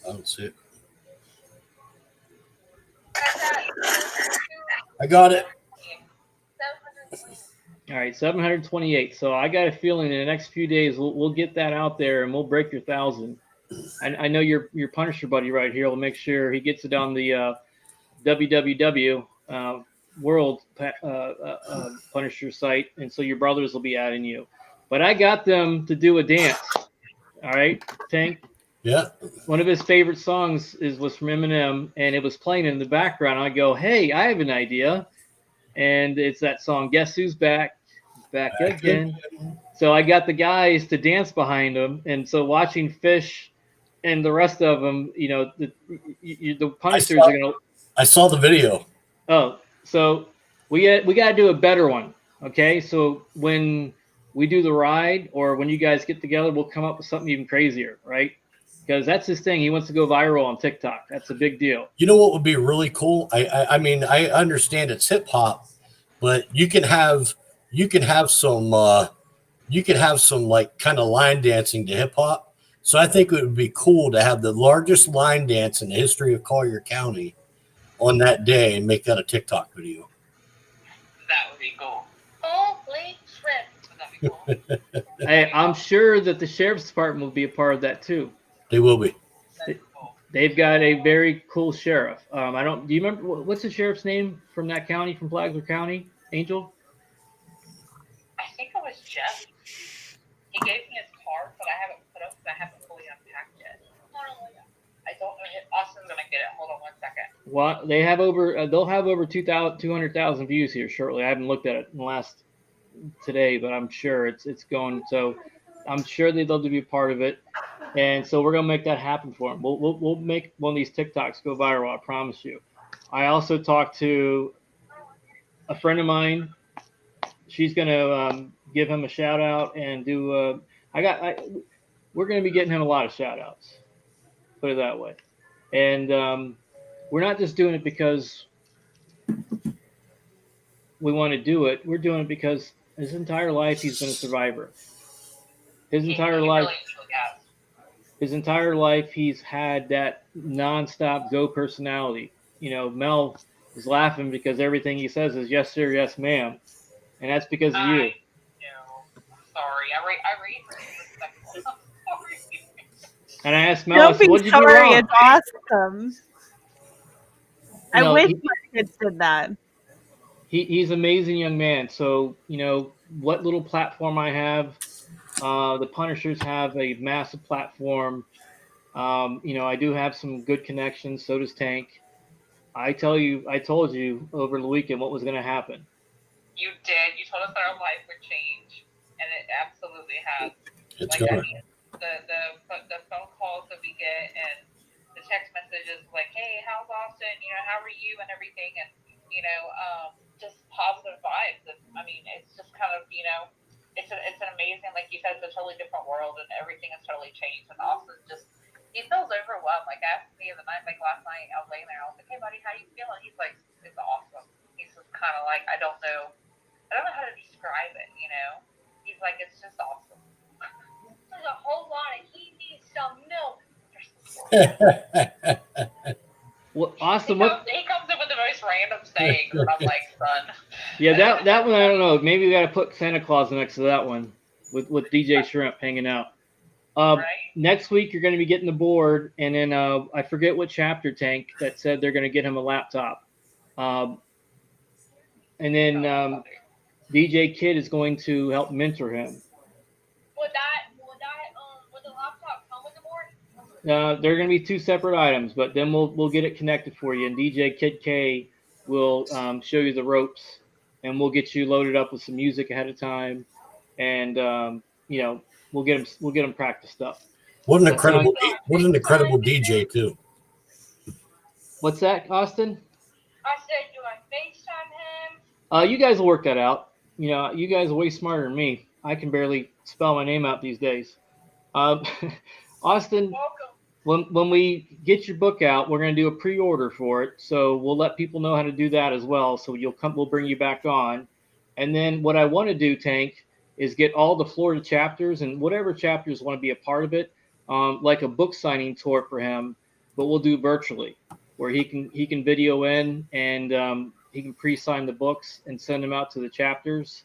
Speaker 4: I don't see it.
Speaker 3: That's
Speaker 4: I got it.
Speaker 3: 720.
Speaker 2: All right, 728. So I got a feeling in the next few days we'll get that out there and we'll break your 1,000. I know your Punisher buddy right here will make sure he gets it on the www World Punisher site, and so your brothers will be adding you. But I got them to do a dance. All right, Tank.
Speaker 4: Yeah.
Speaker 2: One of his favorite songs was from Eminem, and it was playing in the background. I go, hey, I have an idea. And it's that song, Guess Who's Back? Back again. So I got the guys to dance behind them. And so watching Fish and the rest of them, the Punishers are going to.
Speaker 4: I saw the video.
Speaker 2: Oh, so we got to do a better one. Okay. So when we do the ride or when you guys get together, we'll come up with something even crazier, right? Because that's his thing. He wants to go viral on TikTok. That's a big deal.
Speaker 4: You know what would be really cool? I mean, I understand it's hip hop, but you can have some like kind of line dancing to hip hop. So I think it would be cool to have the largest line dance in the history of Collier County on that day and make that a TikTok video.
Speaker 5: That would be cool.
Speaker 3: Holy shrimp.
Speaker 5: That'd be cool.
Speaker 2: Hey, I'm sure that the sheriff's department will be a part of that too.
Speaker 4: They will be.
Speaker 2: They've got a very cool sheriff. Do you remember what's the sheriff's name from that county, from Flagler County? Angel?
Speaker 5: I think it was Jeff. He gave me his card, but I haven't put up because I haven't fully unpacked it. I don't know. Austin's gonna get it. Hold on 1 second.
Speaker 2: Well, they'll have over 200,000 views here shortly. I haven't looked at it in the last today, but I'm sure it's going. So I'm sure they'd love to be a part of it. And so we're gonna make that happen for him. We'll make one of these TikToks go viral. I promise you. I also talked to a friend of mine. She's gonna give him a shout out and do. We're gonna be getting him a lot of shout outs. Put it that way. And we're not just doing it because we want to do it. We're doing it because his entire life he's been a survivor. His entire life. His entire life, he's had that nonstop go personality. Mel is laughing because everything he says is yes, sir, yes, ma'am. And that's because of you.
Speaker 5: No, sorry. I read respectful. I'm sorry.
Speaker 2: And I asked Mel,
Speaker 1: Don't be
Speaker 2: what'd you do
Speaker 1: sorry,
Speaker 2: wrong?
Speaker 1: it's awesome. I wish my kids did that.
Speaker 2: He's an amazing young man. So, what little platform I have, the Punishers have a massive platform. I do have some good connections. So does Tank. I told you over the weekend what was going to happen.
Speaker 5: You did. You told us that our life would change, and it absolutely has.
Speaker 4: It's going.
Speaker 5: The phone calls that we get and the text messages like, hey, how's Austin? How are you and everything, and just positive vibes. It's just kind of it's an amazing, like you said, it's a totally different world, and everything has totally changed. And Austin he feels overwhelmed. Like asked me the other night, like last night, I was laying there. I was like, hey buddy, how you feeling? He's like, it's awesome. He's just kind of like, I don't know how to describe it. He's like, it's just awesome.
Speaker 3: There's a whole lot, and he needs some milk.
Speaker 2: Well, Austin,
Speaker 5: he comes in with the most random sayings, and I'm like, son.
Speaker 2: Yeah, that one I don't know. Maybe we got to put Santa Claus next to that one with DJ Shrimp hanging out.
Speaker 5: Right?
Speaker 2: Next week you're going to be getting the board, and then I forget what chapter, Tank, that said they're going to get him a laptop, and then DJ Kid is going to help mentor him.
Speaker 3: Would the laptop come with the board?
Speaker 2: They're going to be two separate items, but then we'll get it connected for you, and DJ Kid K will show you the ropes, and we'll get you loaded up with some music ahead of time, and we'll get them practiced up.
Speaker 4: What an incredible DJ too.
Speaker 2: What's that, Austin?
Speaker 3: I said, do I FaceTime him?
Speaker 2: You guys will work that out. You guys are way smarter than me. I can barely spell my name out these days. Austin,
Speaker 3: Welcome.
Speaker 2: when we get your book out, we're going to do a pre-order for it. So we'll let people know how to do that as well. So we'll bring you back on. And then what I want to do, Tank, is get all the Florida chapters and whatever chapters want to be a part of it, like a book signing tour for him, but we'll do virtually, where he can video in and he can pre-sign the books and send them out to the chapters,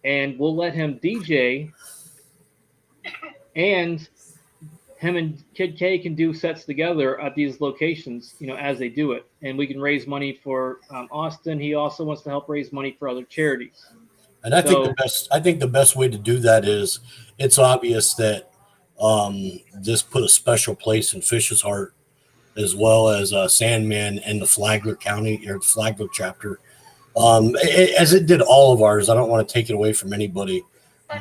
Speaker 2: and we'll let him DJ, and him and Kid K can do sets together at these locations, as they do it, and we can raise money for Austin. He also wants to help raise money for other charities.
Speaker 4: And I think the best way to do that is, it's obvious that this put a special place in Fish's heart, as well as Sandman and the Flagler County or Flagler chapter, as it did all of ours. I don't want to take it away from anybody,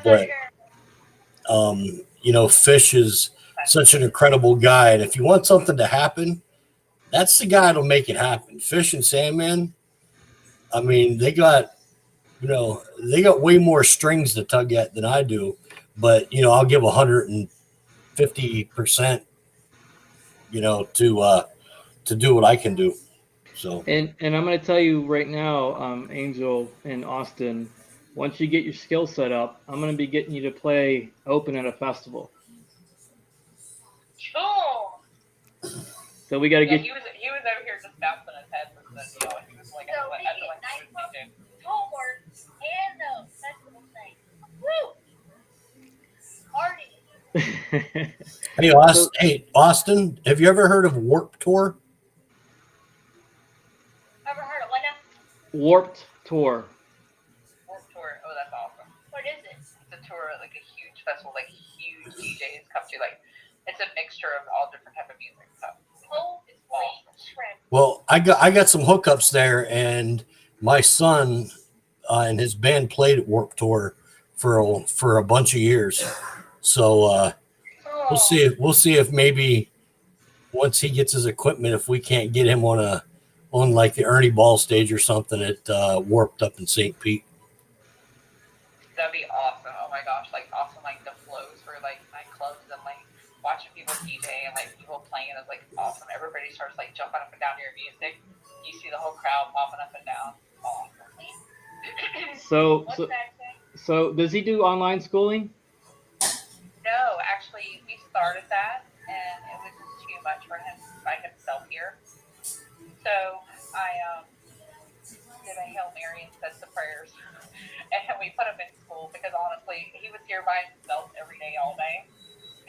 Speaker 4: but Fish is such an incredible guy, and if you want something to happen, that's the guy that'll make it happen. Fish and Sandman, they got way more strings to tug at than I do, but I'll give 150%, to do what I can do. So
Speaker 2: and I'm going to tell you right now, Angel and Austin, once you get your skill set up, I'm going to be getting you to play open at a festival.
Speaker 3: Cool.
Speaker 2: So we got to get.
Speaker 5: He was over here just bouncing his head with the he was like,
Speaker 3: So we get nice homework and the festival thing. Woo! Party.
Speaker 4: Hey, Austin, have you ever heard of Warped Tour?
Speaker 3: Ever heard of what now?
Speaker 2: Warped Tour.
Speaker 5: Warped Tour. Oh, that's awesome.
Speaker 3: What is it?
Speaker 5: It's a tour, like a huge festival, like huge DJs come to. Like, it's a mixture of all different type of music. So it's awesome.
Speaker 4: Well, I got some hookups there, and my son and his band played at Warped Tour for a bunch of years. So We'll see if maybe once he gets his equipment, if we can't get him on like the Ernie Ball stage or something at Warped up in St. Pete.
Speaker 5: That'd be awesome. Oh my gosh, like awesome, like the flows for like nightclubs and like watching people DJ and like people playing is like awesome. Everybody starts like jumping up and down to your music. You see the whole crowd popping up and down. Awesome.
Speaker 2: So does he do online schooling?
Speaker 5: No, actually, we started that and it was just too much for him by himself here. So I did a Hail Mary and said some prayers. And we put him in school because honestly, he was here by himself every day, all day.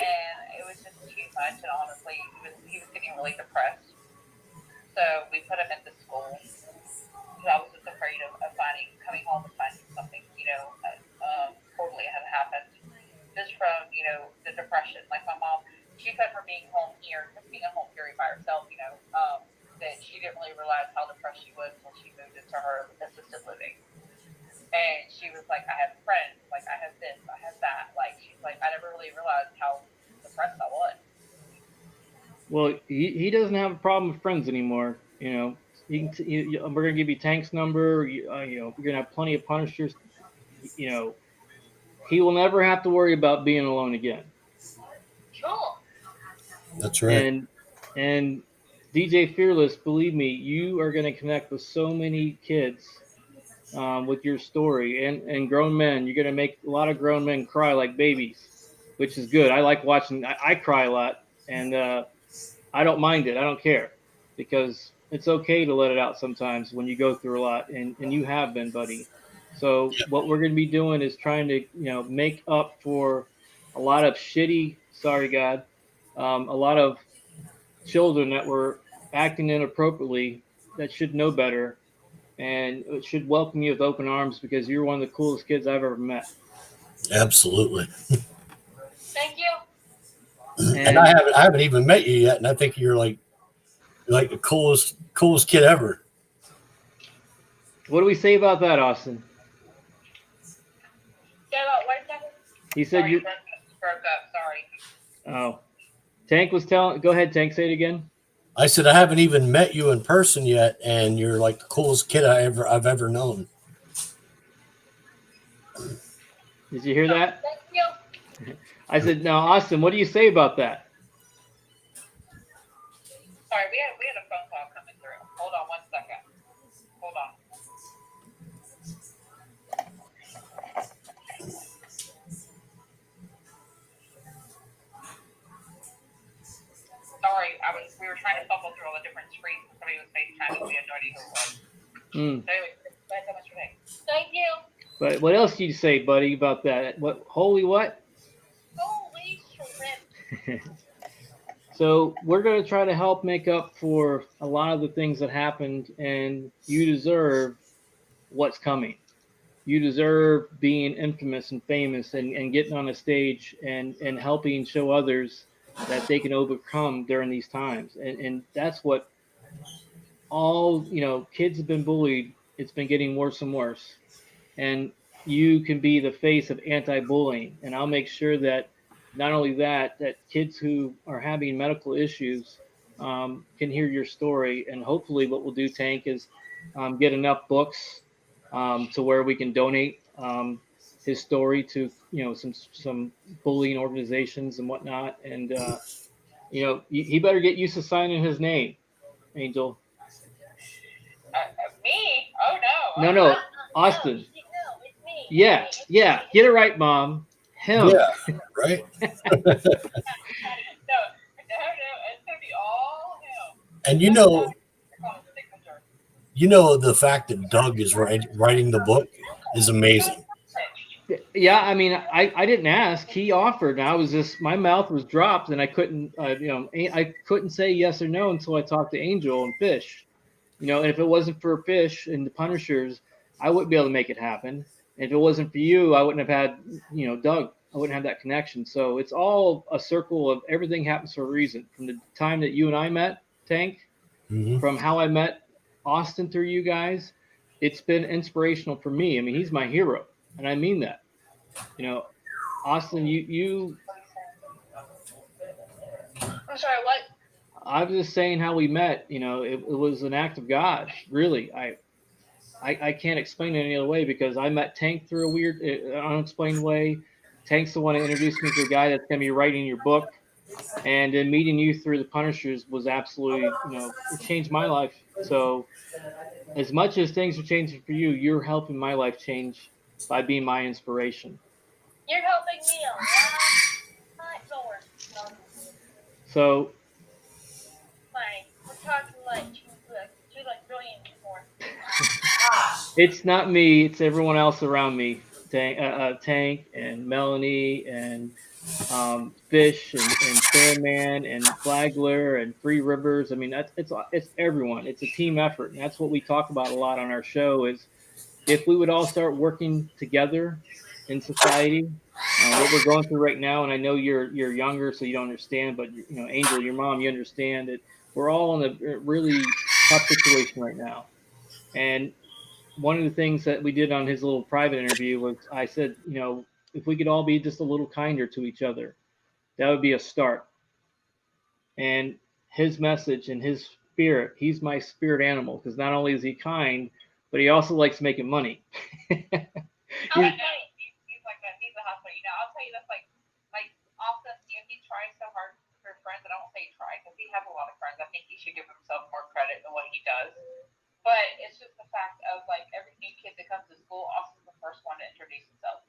Speaker 5: And it was just too much. And honestly, he was getting really depressed. So we put him into school. Because I was just afraid of coming home and finding something, totally had happened. Just from, the depression. Like my mom, she said for being home here, just being at home here by herself, that she didn't really realize how depressed she was when she moved into her assisted living. And she was like, I have friends, like I have this, I have that. Like she's like, I never really realized how depressed I was.
Speaker 2: Well, he doesn't have a problem with friends anymore. We're gonna give you Tank's number. We're gonna have plenty of punishers. He will never have to worry about being alone again.
Speaker 5: Cool.
Speaker 4: That's right.
Speaker 2: And DJ Fearless, believe me, you are gonna connect with so many kids. With your story and grown men, you're going to make a lot of grown men cry like babies, which is good. I like watching, I cry a lot and I don't mind it. I don't care because it's okay to let it out sometimes when you go through a lot and you have been, buddy. So what we're going to be doing is trying to, make up for a lot of shitty, sorry God, a lot of children that were acting inappropriately that should know better. And it should welcome you with open arms because you're one of the coolest kids I've ever met.
Speaker 4: Absolutely.
Speaker 3: Thank you.
Speaker 4: And I haven't even met you yet, and I think you're like the coolest kid ever.
Speaker 2: What do we say about that, Austin?
Speaker 3: Say about what second?
Speaker 2: He said you
Speaker 5: broke up. Sorry.
Speaker 2: Oh, Tank was telling. Go ahead, Tank. Say it again.
Speaker 4: I said I haven't even met you in person yet, and you're like the coolest kid I've ever known.
Speaker 2: Did you hear that?
Speaker 3: Thank you.
Speaker 2: I said, now, Austin, what do you say about that?
Speaker 5: Sorry, we had a phone call coming through. Hold on 1 second. Hold on. Sorry, we were trying to fumble through all the different screens. Somebody was FaceTiming. We had no idea who it was. So anyway, that's how much for me.
Speaker 3: Thank you.
Speaker 2: But what else do you say, buddy, about that? Holy what?
Speaker 3: Holy shrimp.
Speaker 2: So we're going to try to help make up for a lot of the things that happened, and you deserve what's coming. You deserve being infamous and famous and getting on a stage and helping show others that they can overcome during these times. And that's what all, kids have been bullied. It's been getting worse and worse. And you can be the face of anti-bullying. And I'll make sure that not only that kids who are having medical issues can hear your story. And hopefully what we'll do, Tank, is get enough books to where we can donate his story to, some bullying organizations and whatnot. And, he better get used to signing his name, Angel.
Speaker 5: Me? Oh, no.
Speaker 2: No, Austin.
Speaker 3: No, it's me.
Speaker 2: Yeah. Get it right, Mom. Him.
Speaker 4: Yeah, right?
Speaker 5: No, it's going to be all him.
Speaker 4: And the fact that Doug is writing the book is amazing.
Speaker 2: Yeah, I mean, I didn't ask. He offered, and I was just, my mouth was dropped, and I couldn't, I couldn't say yes or no until I talked to Angel and Fish. And if it wasn't for Fish and the Punishers, I wouldn't be able to make it happen. And if it wasn't for you, I wouldn't have had, Doug. I wouldn't have that connection. So it's all a circle of everything happens for a reason. From the time that you and I met, Tank, from how I met Austin through you guys, it's been inspirational for me. I mean, he's my hero, and I mean that. Austin, you
Speaker 3: I'm sorry, what?
Speaker 2: I was just saying how we met. It was an act of God. Really, I can't explain it any other way because I met Tank through a weird, unexplained way. Tank's the one that introduced me to a guy that's going to be writing your book. And then meeting you through the Punishers was absolutely, it changed my life. So as much as things are changing for you, you're helping my life change by being my inspiration.
Speaker 3: You're helping me a lot more.
Speaker 2: So
Speaker 3: We're talking like two billion more.
Speaker 2: it's not me, it's everyone else around me. Tank and Melanie and Fish and Sandman and Flagler and Three Rivers. I mean, it's everyone. It's a team effort, and that's what we talk about a lot on our show. Is if we would all start working together in society, what we're going through right now. And I know you're younger, so you don't understand, but Angel, your mom, you understand that we're all in a really tough situation right now. And one of the things that we did on his little private interview was I said, if we could all be just a little kinder to each other, that would be a start. And his message and his spirit, he's my spirit animal because not only is he kind, but he also likes making money.
Speaker 5: He's like that. He's a hustler. I'll tell you this, like Austin, he tries so hard for friends, and I won't say he tries because he has a lot of friends. I think he should give himself more credit than what he does. But it's just the fact of like every new kid that comes to school, Austin's the first one to introduce himself.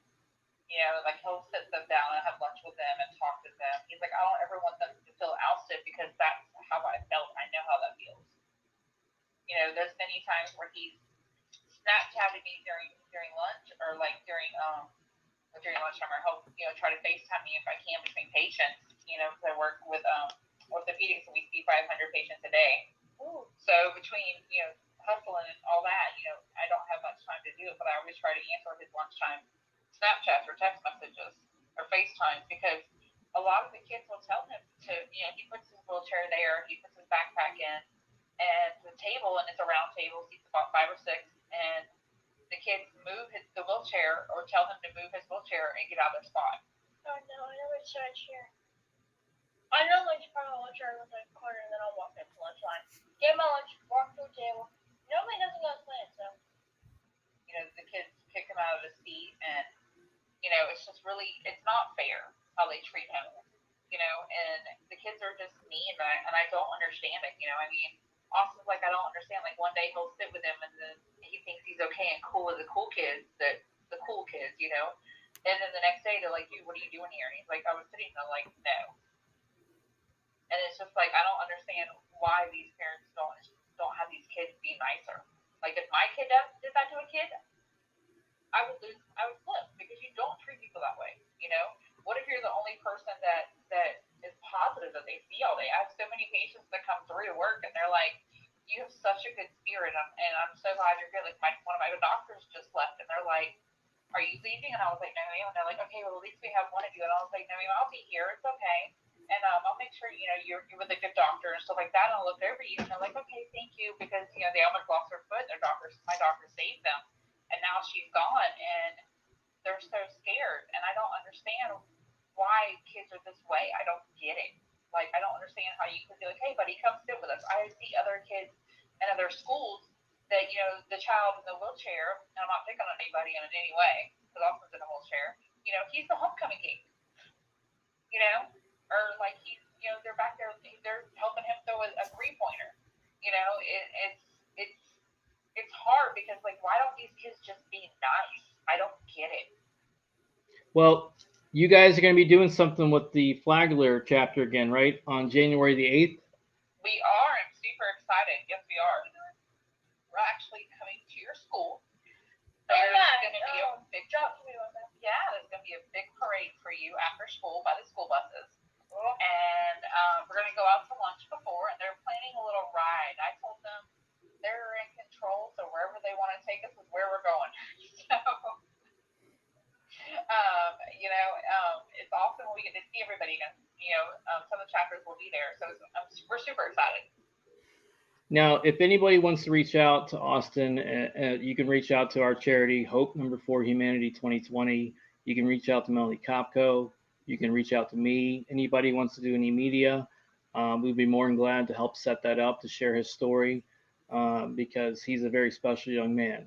Speaker 5: Like he'll sit them down and have lunch with them and talk to them. He's like, I don't ever want them to feel ousted because that's how I felt. I know how that feels. There's many times where he's Snapchatting me during lunch or like during lunchtime, or he'll try to FaceTime me if I can between patients. Because I work with orthopedics and we see 500 patients a day. Ooh. So between hustling and all that, I don't have much time to do it, but I always try to answer his lunchtime Snapchats or text messages or FaceTime because a lot of the kids will tell him to, he puts his wheelchair there, he puts his backpack in, and the table, and it's a round table, seats about 5 or 6, and the kids move the wheelchair or tell him to move his wheelchair and get out of their spot.
Speaker 3: Oh no, I never said chair. I normally put my wheelchair in the corner and then I'll walk into lunch line. Get my lunch, walk to the table. Normally it doesn't go as planned, so.
Speaker 5: The kids kick him out of his seat, and it's just really, it's not fair how they treat him, and the kids are just mean, and I don't understand it, I mean, Austin's like, I don't understand, like, one day he'll sit with him, and then he thinks he's okay and cool with the cool kids, and then the next day they're like, dude, what are you doing here? And he's like, I was sitting there, like, no. And it's just like, I don't understand why these parents don't have these kids be nicer. Like, if my kid did that to a kid, I would flip because you don't treat people that way. What if you're the only person that is positive that they see all day? I have so many patients that come through to work and they're like, you have such a good spirit, and I'm so glad you're here. Like one of my doctors just left and they're like, are you leaving? And I was like, no, ma'am. And they're like, okay, well at least we have one of you. And I was like, no, ma'am, I'll be here. It's okay. And I'll make sure you're with a good doctor and stuff like that. And I'll look over you and they're like, okay, thank you, because they almost lost their foot. My doctor saved them, and now she's gone, and they're so scared. And I don't understand why kids are this way. I don't get it. Like, I don't understand how you could be like, hey, buddy, come sit with us. I see other kids in other schools that the child in the wheelchair. And I'm not picking on anybody in any way because Austin's in a wheelchair. He's the homecoming king. Or like he's, they're back there, they're helping him throw a 3-pointer. It's hard because, like, why don't these kids just be nice? I don't get it.
Speaker 2: Well, you guys are going to be doing something with the Flagler chapter again, right? On January the 8th?
Speaker 5: We are. I'm super excited. Yes, we are. We're actually coming to your school. There's going to be a big there's going to be a big parade for you after school by the school buses. And we're going to go out to lunch before, and they're planning a little ride. I told them they're in control, so wherever they want to take us is where we're going. So, it's awesome when we get to see everybody. And, some of the chapters will be there. So we're super excited.
Speaker 2: Now, if anybody wants to reach out to Austin, you can reach out to our charity, Hope No. 4 Humanity 2020. You can reach out to Melanie Kopko. You can reach out to me. Anybody wants to do any media, we'd be more than glad to help set that up to share his story because he's a very special young man.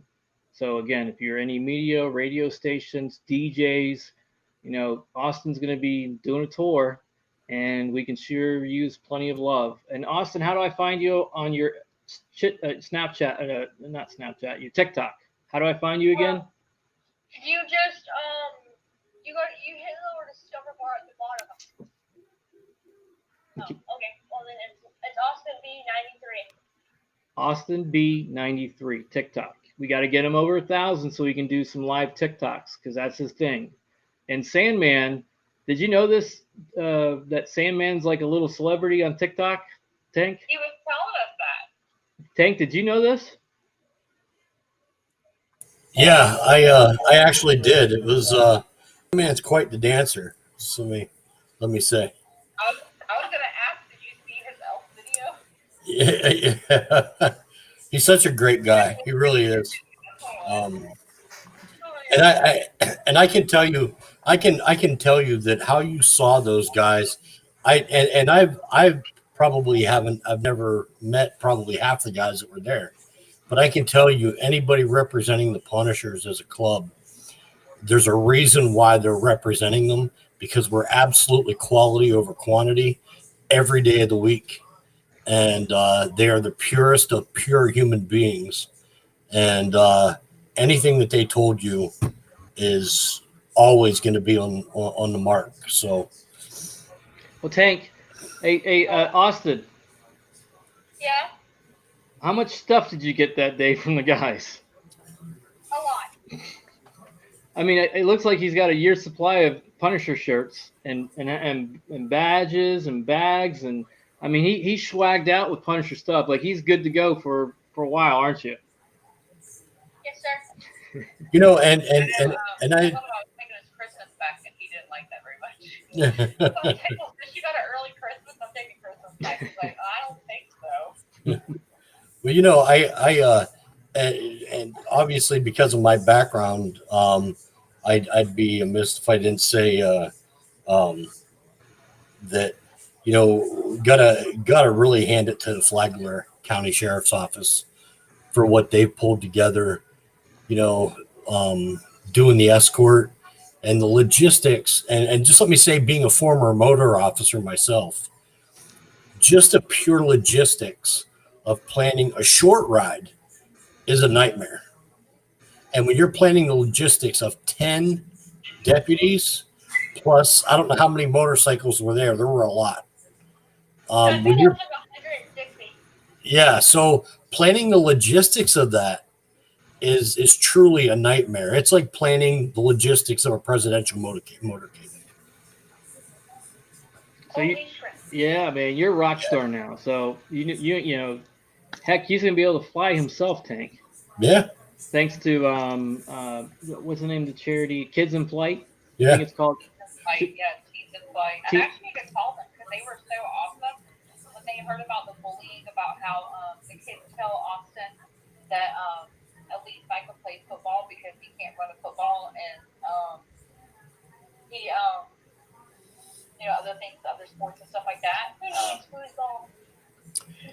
Speaker 2: So again, if you're any media, radio stations, DJs, Austin's going to be doing a tour, and we can sure use plenty of love. And Austin, how do I find you on your Snapchat? Not Snapchat, your TikTok. How do I find you again?
Speaker 3: You just you hit the little discover bar at the bottom. Oh, okay. Well then it's Austin B93.
Speaker 2: Austin B93 TikTok. We got to get him over 1,000 so we can do some live TikToks because that's his thing. And Sandman, did you know this? That Sandman's like a little celebrity on TikTok. Tank.
Speaker 5: He was telling us that.
Speaker 2: Tank, did you know this?
Speaker 4: Yeah, I actually did. It was man's quite the dancer. So let me say.
Speaker 5: I was gonna ask, did you see his elf video?
Speaker 4: Yeah. He's such a great guy. He really is. And I can tell you, I can tell you that how you saw those guys. I've probably I've never met probably half the guys that were there, but I can tell you anybody representing the Punishers as a club, there's a reason why they're representing them, because we're absolutely quality over quantity every day of the week. And they are the purest of pure human beings. And anything that they told you is always going to be on the mark. So,
Speaker 2: well, Tank, hey, Austin.
Speaker 3: Yeah.
Speaker 2: How much stuff did you get that day from the guys?
Speaker 3: A lot.
Speaker 2: I mean, it looks like he's got a year's supply of Punisher shirts and badges and bags, and I mean he swagged out with Punisher stuff. Like he's good to go for a while, aren't you?
Speaker 3: Yes, sir.
Speaker 4: and I.
Speaker 5: I was making his Christmas back, and he didn't like that very much. So I was like, well, you got an early Christmas? I'm taking Christmas back. He's like, I don't think so.
Speaker 4: Well, I and obviously because of my background, I'd be amiss if I didn't say that gotta really hand it to the Flagler County Sheriff's Office for what they've pulled together. Doing the escort and the logistics, and just let me say, being a former motor officer myself, just the pure logistics of planning a short ride is a nightmare. And when you're planning the logistics of 10 deputies, plus I don't know how many motorcycles were there. There were a lot.
Speaker 3: When you're 160.
Speaker 4: Yeah, so planning the logistics of that is truly a nightmare. It's like planning the logistics of a presidential motorcade.
Speaker 2: So yeah, man, you're a rock star now. So you know, heck, he's gonna be able to fly himself, Tank.
Speaker 4: Yeah.
Speaker 2: Thanks to what's the name of the charity? Kids in Flight.
Speaker 4: Yeah.
Speaker 2: I think it's called.
Speaker 5: Yeah, Teens in Flight. I actually need to call them because they were so awesome. When they heard about the bullying, about how the kids tell Austin that at least I can play football because he can't run a football, and he other things, other sports and stuff like that.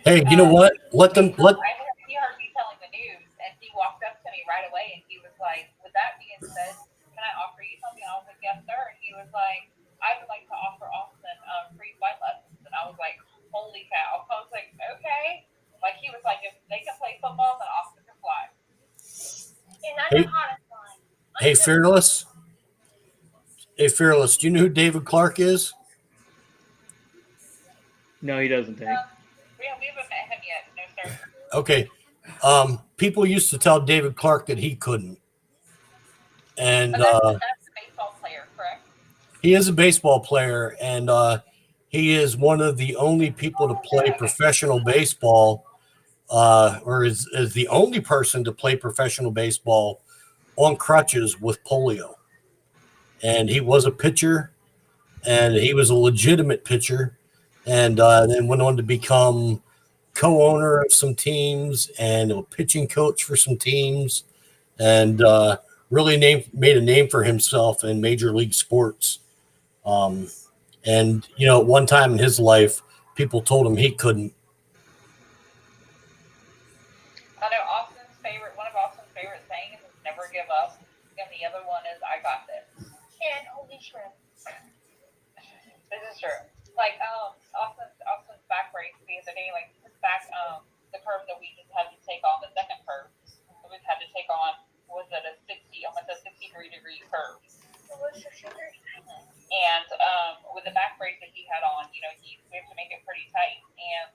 Speaker 4: Hey, you know what?
Speaker 5: He heard me telling the news, and he walked up to me right away, and he was like, "With that being said, can I offer you something?" I was like, "Yes, sir." And he was like, "I would like to offer Austin free flight lessons." And I was like, "Holy cow!" I was like, "Okay." Like he was like, "If they can play football, then Austin can fly."
Speaker 3: And I know how to fly.
Speaker 4: Hey, Fearless. Hey, Fearless. Do you know who David Clark is?
Speaker 2: No, he doesn't, Tank.
Speaker 5: We haven't met him yet. No, sir.
Speaker 4: Okay. People used to tell David Clark that he couldn't. And
Speaker 5: That's a baseball player, correct?
Speaker 4: he is a baseball player, and he is one of the only people to play professional baseball, or is the only person to play professional baseball on crutches with polio. And he was a pitcher, and he was a legitimate pitcher, and then went on to become co-owner of some teams and a pitching coach for some teams, and really made a name for himself in major league sports. And at one time in his life people told him he couldn't.
Speaker 5: I know one of Austin's favorite sayings is never give up, and the other one is I got this.
Speaker 3: And holy shrimp.
Speaker 5: This is true. Like Austin's back race the other day, like his back the curve that we just had to take on, the second curve that we had to take on was at almost a 63-degree curve.
Speaker 3: It was 63.
Speaker 5: And with the back brace that he had on, we have to make it pretty tight. And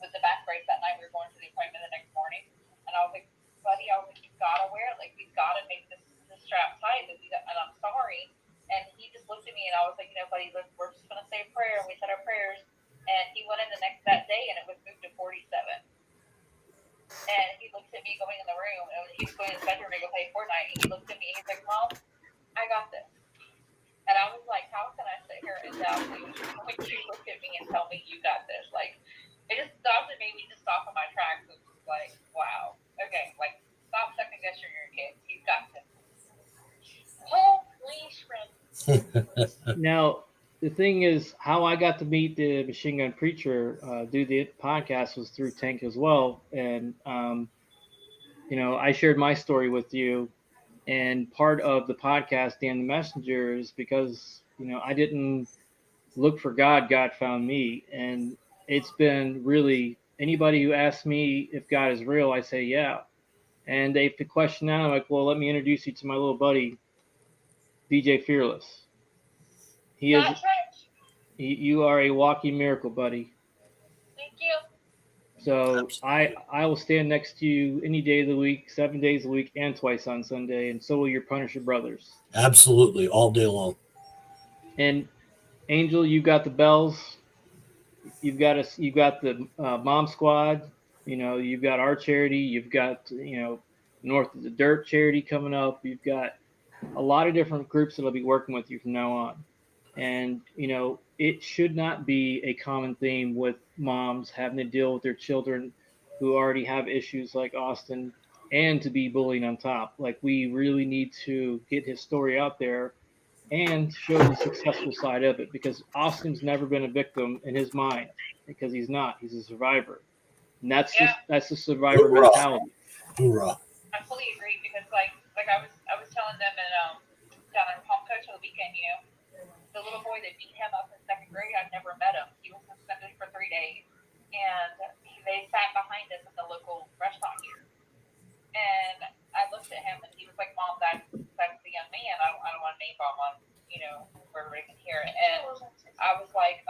Speaker 5: with the back brace that night, we were going to the appointment the next morning, and I was like, buddy, you gotta wear it. Like, we gotta make this strap tight. And I'm sorry. And he just looked at me, and I was like, buddy, look, we're just gonna say a prayer. And we said our prayers. And he went in that day, and it was moved to 47. And he looked at me going in the room, and he was going to his bedroom to go play Fortnite. And he looked at me, and he's like, Mom, I got this. And I was like, how can I sit here and doubt you when you look at me and tell me you got this? Like, it just stopped and made me just stop in my tracks. It was like, wow. Okay, like, stop second guessing your kid. You got this.
Speaker 3: Holy shrimp.
Speaker 2: Now, the thing is, how I got to meet the Machine Gun Preacher do the podcast was through Tank as well. And, I shared my story with you. And part of the podcast, Dan the Messenger, is because, I didn't look for God, God found me. And it's been really, anybody who asks me if God is real, I say, yeah. And they question now, I'm like, well, let me introduce you to my little buddy, DJ Fearless. You are a walking miracle, buddy.
Speaker 3: Thank you.
Speaker 2: So I will stand next to you any day of the week, 7 days a week, and twice on Sunday, and so will your Punisher brothers.
Speaker 4: Absolutely, all day long.
Speaker 2: And Angel, you got the bells. You've got the Mom Squad. You've got our charity. You've got North of the Dirt charity coming up. You've got a lot of different groups that'll be working with you from now on. And, it should not be a common theme with moms having to deal with their children who already have issues like Austin and to be bullying on top. Like, we really need to get his story out there and show the successful side of it, because Austin's never been a victim in his mind, because he's not. He's a survivor. And that's the survivor
Speaker 4: Hoorah.
Speaker 2: mentality.
Speaker 4: Hoorah.
Speaker 5: I fully agree, because like I was telling them down in Palm Coast for the weekend, the little boy that beat him up in second grade, I'd never met him. He was suspended for 3 days, and they sat behind us in the local restaurant here. And I looked at him, and he was like, Mom, that's the young man. I don't want to name bomb on, where everybody can hear it. And I was like,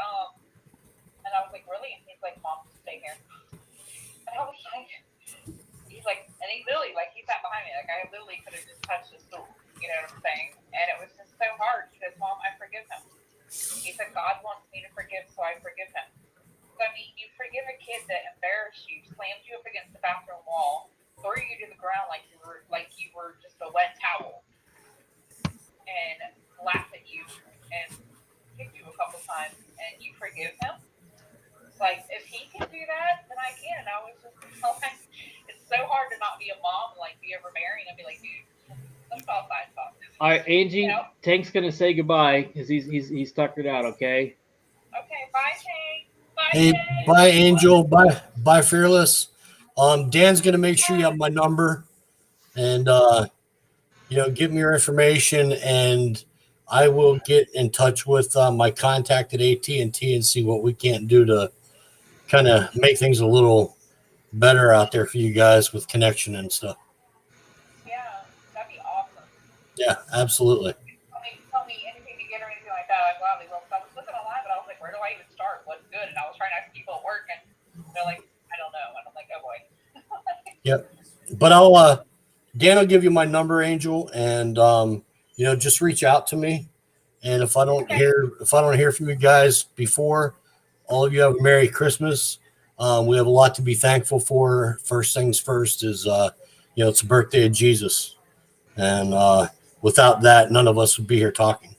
Speaker 5: really? And he's like, Mom, stay here. And I was like, and he literally, he sat behind me. Like, I literally could have just touched his stool. You know what I'm saying? And it was just so hard. He said, Mom, I forgive him. He said, God wants me to forgive, so I forgive him. So, I mean, you forgive a kid that embarrassed you, slammed you up against the bathroom wall, threw you to the ground like you were just a wet towel, and laughed at you and kicked you a couple times, and you forgive him. Like, if he can do that, then I can. And I was just like, it's so hard to not be a mom, be ever married, and be like, dude, let's go outside and talk.
Speaker 2: All right, Angie, Tank's gonna say goodbye because he's tuckered out. Okay.
Speaker 5: Okay, bye, Tank. Bye,
Speaker 4: Hey,
Speaker 5: Tank.
Speaker 4: bye, Angel. Bye, Fearless. Dan's gonna make sure you have my number, and give me your information, and I will get in touch with my contact at AT&T and see what we can't do to kind of make things a little better out there for you guys with connection and stuff.
Speaker 5: Yeah, that'd be awesome.
Speaker 4: Yeah, absolutely.
Speaker 5: Tell me anything to get or anything like that. I gladly will. I was looking online, but I was like, where do I even start? What's good? And I was trying to ask people at work, and they're like, I don't know. And I'm like, oh boy.
Speaker 4: Yep. But Dan will give you my number, Angel, and just reach out to me. And if I don't hear from you guys before, all of you have a Merry Christmas. We have a lot to be thankful for. First things first is it's the birthday of Jesus, and without that, none of us would be here talking.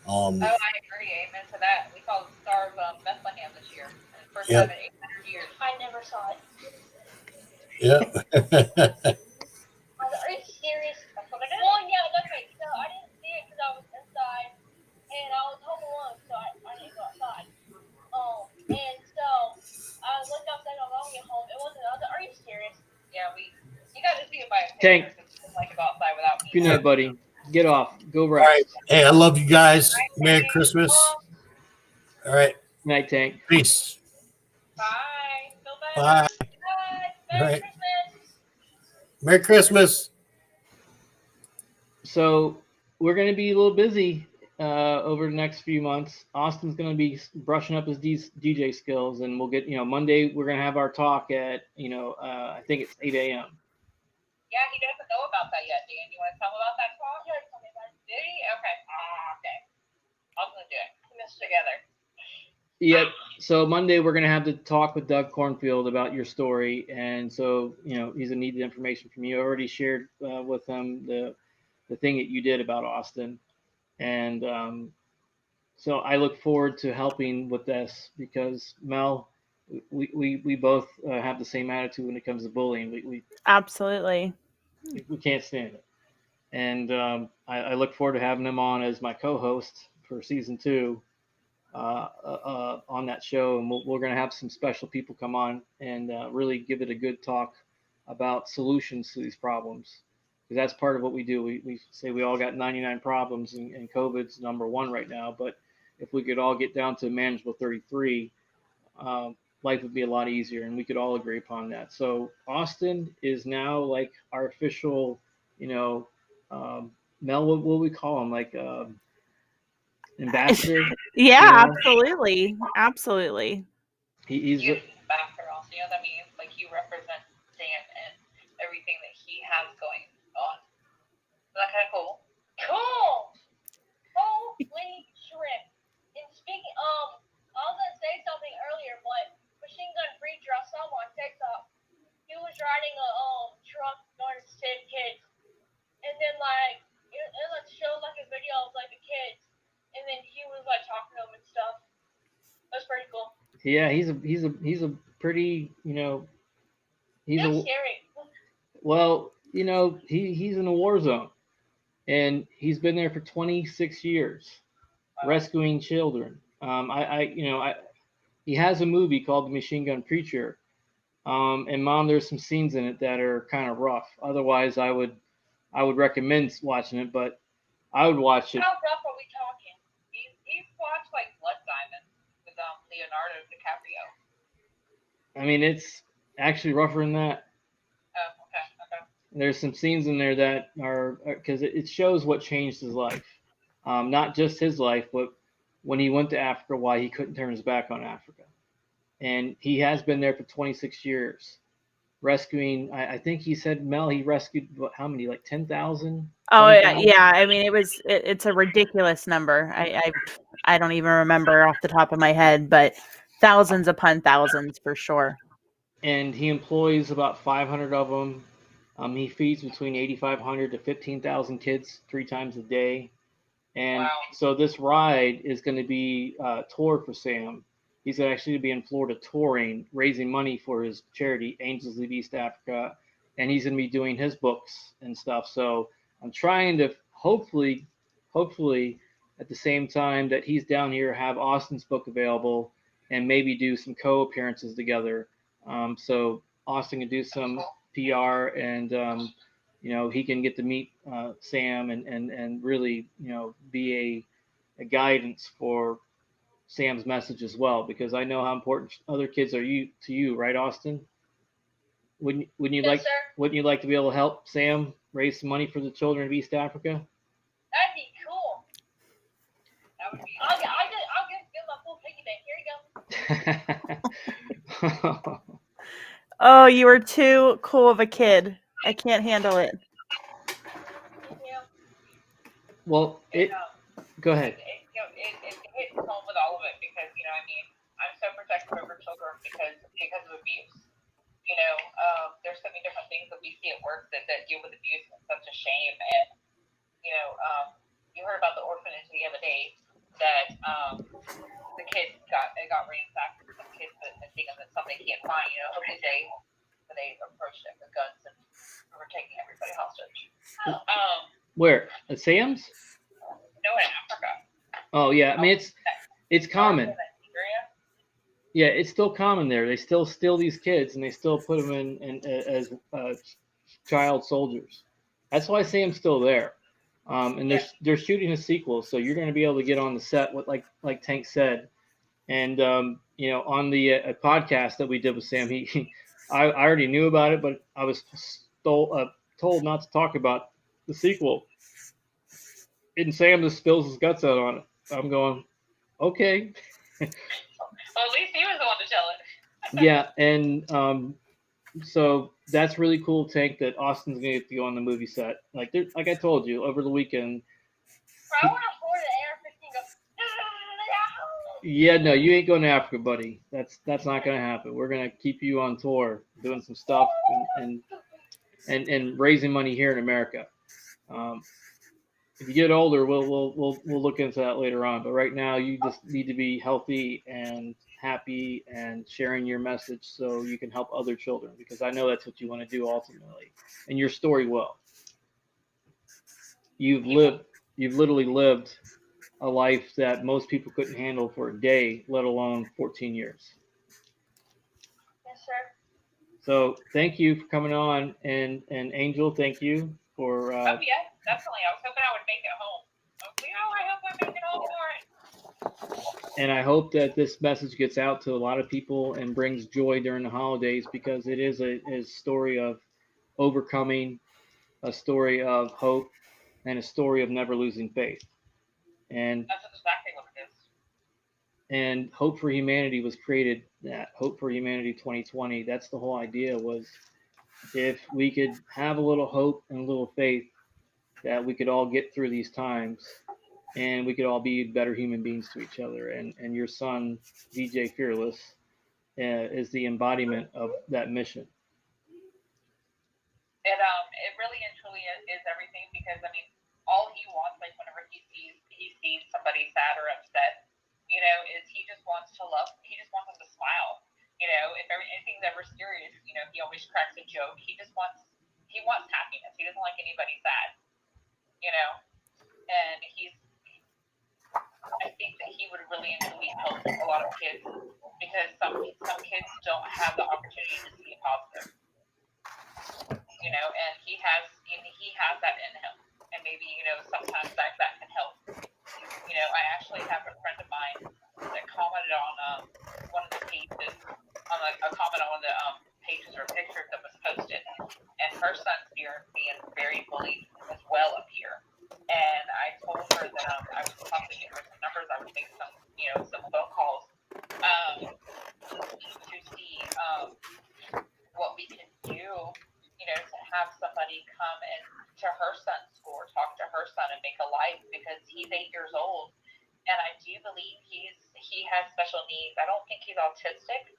Speaker 5: I agree. Amen to that. We saw the Star of Bethlehem this year. First time in 800 years.
Speaker 3: I never saw it.
Speaker 4: Yeah.
Speaker 3: Are you serious?
Speaker 5: That's what it is.
Speaker 3: Well, yeah, okay. So I didn't see it because I was inside, and I was home alone, so I didn't go outside.
Speaker 2: Tank.
Speaker 5: Like to go outside without me.
Speaker 2: Good night, buddy. Get off. Go
Speaker 4: All
Speaker 2: rest.
Speaker 4: right. Hey, I love you guys. Merry Christmas. All right.
Speaker 2: Good night, Tank.
Speaker 4: Peace.
Speaker 5: Bye. Feel better.
Speaker 4: Bye.
Speaker 5: Bye.
Speaker 4: All
Speaker 5: Merry
Speaker 4: right.
Speaker 5: Christmas.
Speaker 4: Merry Christmas.
Speaker 2: So we're going to be a little busy over the next few months. Austin's going to be brushing up his DJ skills, and we'll get, Monday we're going to have our talk at, I think it's 8 a.m.
Speaker 5: Yeah, he doesn't know about that yet, Dan. You want to tell him about that talk? Yeah, tell me about it. Did he? Okay. Okay. I'm going to do it. We missed together.
Speaker 2: Yep. So Monday we're going to have to talk with Doug Cornfield about your story, and so he's going to need the information from you. I already shared with him the thing that you did about Austin, and so I look forward to helping with this because Mel, we both have the same attitude when it comes to bullying. We
Speaker 1: Absolutely.
Speaker 2: we can't stand it, and I look forward to having him on as my co-host for season 2 on that show, and we're going to have some special people come on and really give it a good talk about solutions to these problems. Because that's part of what we do. We say we all got 99 problems, and COVID's number 1 right now. But if we could all get down to manageable 33, life would be a lot easier, and we could all agree upon that. So Austin is now like our official, Mel, what we call him, like ambassador.
Speaker 1: Yeah, absolutely, absolutely.
Speaker 2: He's
Speaker 5: ambassador also. That means like you represent Dan and everything that he has going on. Is that kind of cool?
Speaker 3: Cool. Holy shrimp. And speaking, I was gonna say something earlier, but Machine Gun Preacher, I saw him on TikTok. He was riding a truck going to save kids, and then like it showed like a video of like the kids, and then he was like talking to them and stuff. That's pretty cool.
Speaker 2: Yeah, he's a pretty, he's
Speaker 3: scary.
Speaker 2: Well, he's in a war zone, and he's been there for 26 years, rescuing children. He has a movie called The Machine Gun Preacher, and Mom, there's some scenes in it that are kind of rough. Otherwise, I would recommend watching it, but I would watch it.
Speaker 5: How rough are we talking? He's watched like Blood Diamond with Leonardo DiCaprio.
Speaker 2: I mean, it's actually rougher than that.
Speaker 5: Oh, okay.
Speaker 2: There's some scenes in there that are, because it shows what changed his life. Not just his life, but when he went to Africa, why he couldn't turn his back on Africa. And he has been there for 26 years, rescuing, I think he said, Mel, he rescued, how many, like 10,000?
Speaker 1: Oh, yeah. I mean, it's a ridiculous number. I don't even remember off the top of my head, but thousands upon thousands for sure.
Speaker 2: And he employs about 500 of them. He feeds between 8,500 to 15,000 kids 3 times a day. And so this ride is going to be a tour for Sam. He's actually going to be in Florida touring, raising money for his charity, Angels Lead East Africa. And he's going to be doing his books and stuff. So I'm trying to hopefully at the same time that he's down here, have Austin's book available and maybe do some co-appearances together. So Austin can do some PR, and he can get to meet Sam and really be a guidance for Sam's message as well, because I know how important other kids are to you, right, Austin? Wouldn't you
Speaker 3: Yes, sir.
Speaker 2: wouldn't you like to be able to help Sam raise some money for the children of East Africa?
Speaker 3: That'd be cool.
Speaker 5: That would be.
Speaker 3: I'll give my full piggy bank. Here you go.
Speaker 1: Oh, you are too cool of a kid. I can't handle it.
Speaker 3: Yeah.
Speaker 2: Well, go ahead.
Speaker 5: It hits home with all of it because I'm so protective over children because of abuse. There's so many different things that we see at work that deal with abuse, and it's such a shame. And you heard about the orphanage the other day that the kids got ransacked for some kids that missing and that somebody can't find. Every day they approached them with guns and were taking everybody hostage.
Speaker 2: Where? At Sam's?
Speaker 5: No, in Africa.
Speaker 2: Oh yeah, I mean it's common.
Speaker 5: Nigeria?
Speaker 2: Yeah, it's still common there. They still steal these kids and they still put them in as child soldiers. That's why Sam's still there. And they're shooting a sequel, so you're going to be able to get on the set with like Tank said. And on the podcast that we did with Sam, I already knew about it, but I was told not to talk about the sequel. And Sam just spills his guts out on it. I'm going, okay.
Speaker 5: Well, at least he was the one to tell it.
Speaker 2: Yeah, and so that's really cool, Tank, that Austin's gonna get to go on the movie set. Like I told you over the weekend.
Speaker 3: I want to hold an AR-15 go.
Speaker 2: Yeah, no, you ain't going to Africa, buddy. That's not gonna happen. We're gonna keep you on tour, doing some stuff and raising money here in America. If you get older, we'll look into that later on. But right now, you just need to be healthy and happy and sharing your message so you can help other children, because I know that's what you want to do ultimately. And your story will. You've literally lived a life that most people couldn't handle for a day, let alone 14 years.
Speaker 3: Yes, sir.
Speaker 2: So thank you for coming on, and Angel, thank you for.
Speaker 5: Oh yeah, definitely. I was hoping I would make it home. I hope I make it home for it.
Speaker 2: And I hope that this message gets out to a lot of people and brings joy during the holidays, because it is a story of overcoming, a story of hope, and a story of never losing faith. And
Speaker 5: that's exactly what it is.
Speaker 2: And Hope for Humanity was created, that Hope for Humanity 2020. That's the whole idea, was if we could have a little hope and a little faith, that we could all get through these times and we could all be better human beings to each other. And your son, DJ Fearless, is the embodiment of that mission.
Speaker 5: It really and truly is everything, because I mean, all he wants, like whenever he sees somebody sad or upset, is he just wants to love. He just wants them to smile. If anything's ever serious, he always cracks a joke. He wants happiness. He doesn't like anybody sad. And I think that he would really and truly help a lot of kids, because some kids don't have the opportunity to see a positive. And he has that in him, and maybe sometimes that can help. I actually have a friend of mine that commented on one of the pages, on a comment on one of the pages or pictures that was posted, and her son's being very bullied as well up here. And I told her that I was probably get her some numbers. I would make some phone calls to see what we can do, to have somebody come in to her son's school or talk to her son and make a life, because he's 8 years old, and I do believe he has special needs. I don't think he's autistic,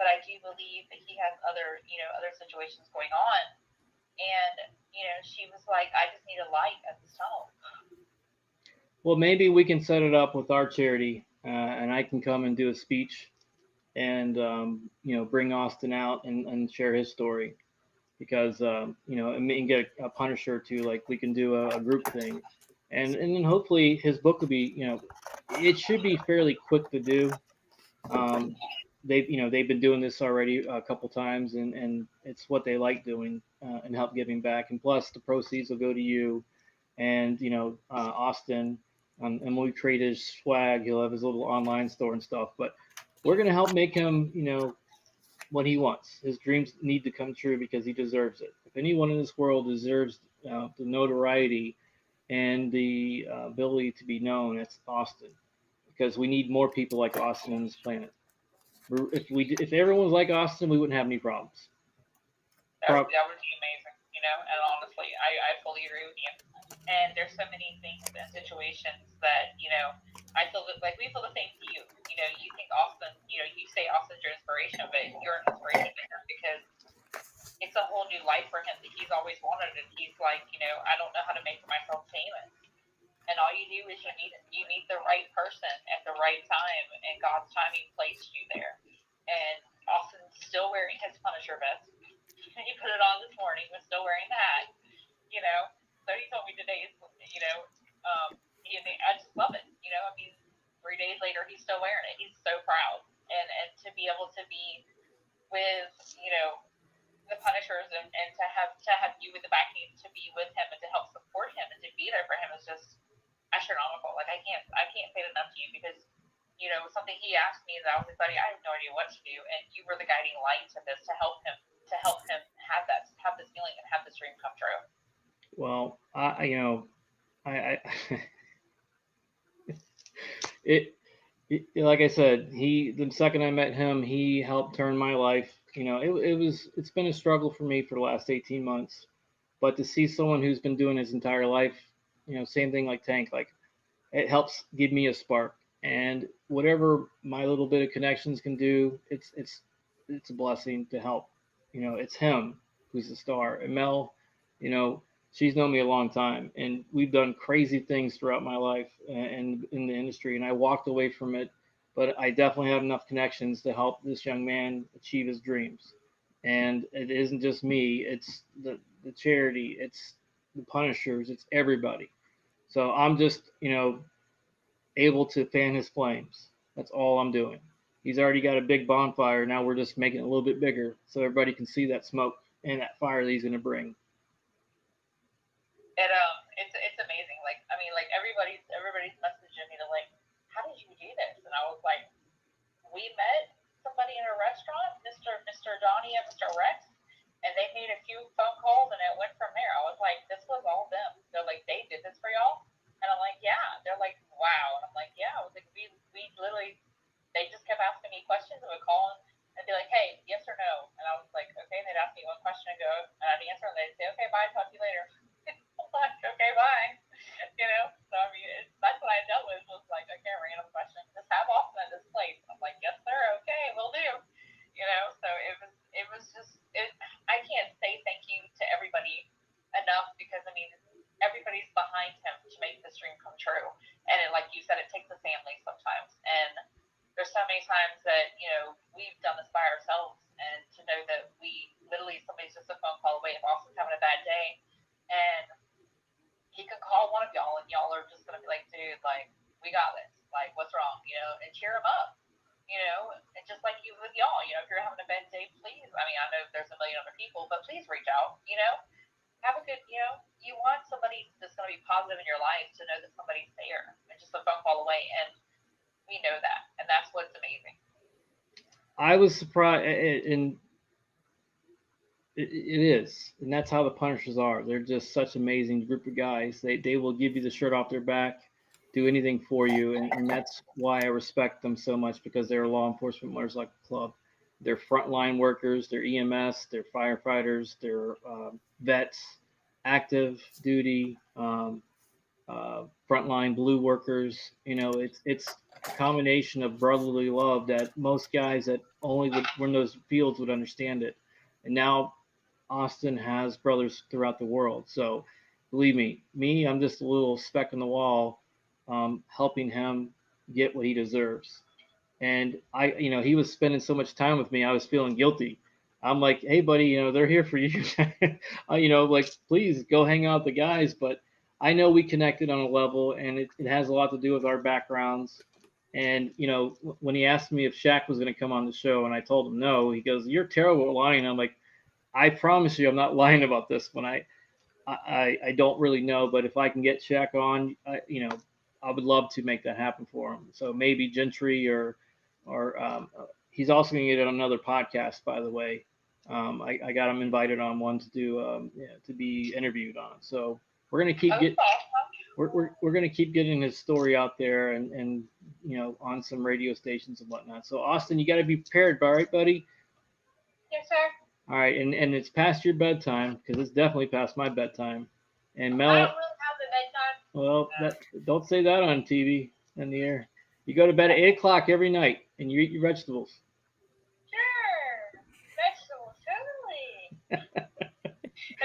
Speaker 5: but I do believe that he has other situations going on. And she was like, I just need a light at this tunnel.
Speaker 2: Well, maybe we can set it up with our charity, and I can come and do a speech, and bring Austin out and share his story, because and get a Punisher too. Like, we can do a group thing, and then hopefully his book will be, it should be fairly quick to do. They've been doing this already a couple times, and it's what they like doing, and help giving back. And plus, the proceeds will go to you, and Austin. And when we create his swag, he'll have his little online store and stuff. But we're gonna help make him, what he wants. His dreams need to come true, because he deserves it. If anyone in this world deserves the notoriety and the ability to be known, it's Austin, because we need more people like Austin on this planet. If everyone was like Austin, we wouldn't have any problems.
Speaker 5: That would be amazing, and honestly, I fully agree with you. And there's so many things and situations that, I feel like we feel the same to you. You think Austin, you say Austin's your inspiration, but you're an inspiration to him, because it's a whole new life for him that he's always wanted. And he's like, I don't know how to make myself famous. And all you do is you meet the right person at the right time, and God's timing placed you there. And Austin's still wearing his Punisher vest. He put it on this morning, was still wearing that, So he told me today, I just love it. 3 days later, he's still wearing it. He's so proud. And to be able to be with the Punishers and to have you with the backing to be with him and to help support him and to be there for him is just astronomical. Like I can't say it enough to you because something he asked me that I was like, buddy, I have no idea what to do, and you were the guiding light to this to help him have this feeling and have this dream come true.
Speaker 2: Well, I like I said, the second I met him, he helped turn my life. It's been a struggle for me for the last 18 months, but to see someone who's been doing his entire life, same thing like Tank, like it helps give me a spark, and whatever my little bit of connections can do, it's a blessing to help. It's him who's the star, and Mel, she's known me a long time, and we've done crazy things throughout my life and in the industry, and I walked away from it, but I definitely have enough connections to help this young man achieve his dreams. And it isn't just me, it's the charity, it's the Punishers, it's everybody. So I'm just, able to fan his flames. That's all I'm doing. He's already got a big bonfire. Now we're just making it a little bit bigger so everybody can see that smoke and that fire that he's going to bring.
Speaker 5: It's amazing. Like everybody's messaging me to like, how did you do this? And I was like, we met somebody in a restaurant, Mr. Donnie and Mr. Rex, and they made a few phone calls and it went from there. I was like, this was all them. They're like, they did this for y'all? And I'm like, yeah. They're like, wow. And I'm like, yeah. I was like, we literally, they just kept asking me questions and would call and be like, hey, yes or no? And I was like, okay. And they'd ask me one question and go, and I'd answer and they'd say, okay, bye, talk to you later. I'm like, okay, bye. So I mean, that's what I dealt with was like, okay, random question. Just have Austin at this place. I'm like, yes, sir. Okay, we'll do. So it was just, I can't say thank you to everybody enough because I mean, everybody's behind him to make this dream come true. And like you said, it takes a family sometimes. And there's so many times that, we've done this by ourselves, and to know that we literally, somebody's just a phone call away if Austin's having a bad day, and he could call one of y'all, and y'all are just going to be like, dude, like, we got this. Like, what's wrong? And cheer him up. And just like you with y'all, if you're having a bad day, please, I mean, I know there's a million other people, but please reach out, have a good, you want somebody that's going to be positive in your life to know that somebody's there and just a phone call away. And we know that. And that's what's amazing.
Speaker 2: I was surprised, and it is. And that's how the Punishers are. They're just such an amazing group of guys. They will give you the shirt off their back, do anything for you. And that's why I respect them so much, because they're law enforcement motorcycle club. They're frontline workers, they're EMS, they're firefighters, they're vets, active duty, frontline blue workers. It's a combination of brotherly love that most guys that only were in those fields would understand it. And now Austin has brothers throughout the world. So believe me, I'm just a little speck on the wall, helping him get what he deserves. And he was spending so much time with me, I was feeling guilty. I'm like, hey, buddy, they're here for you. Like, please go hang out with the guys. But I know we connected on a level, and it has a lot to do with our backgrounds. And, when he asked me if Shaq was going to come on the show, and I told him no, he goes, you're terrible at lying. I'm like, I promise you I'm not lying about this one. I don't really know, but if I can get Shaq on, I would love to make that happen for him. So maybe Gentry or he's also going to get on another podcast, by the way. I got him invited on one to do to be interviewed on. So we're going to keep we're going to keep getting his story out there and on some radio stations and whatnot. So Austin, you got to be prepared, all right, buddy?
Speaker 5: Yes, sir.
Speaker 2: All right, and it's past your bedtime, because it's definitely past my bedtime. And Mel,
Speaker 5: I don't really have the bedtime.
Speaker 2: Well, don't say that on TV in the air. You go to bed at 8 o'clock every night, and you eat your vegetables.
Speaker 5: Sure, vegetables, totally. And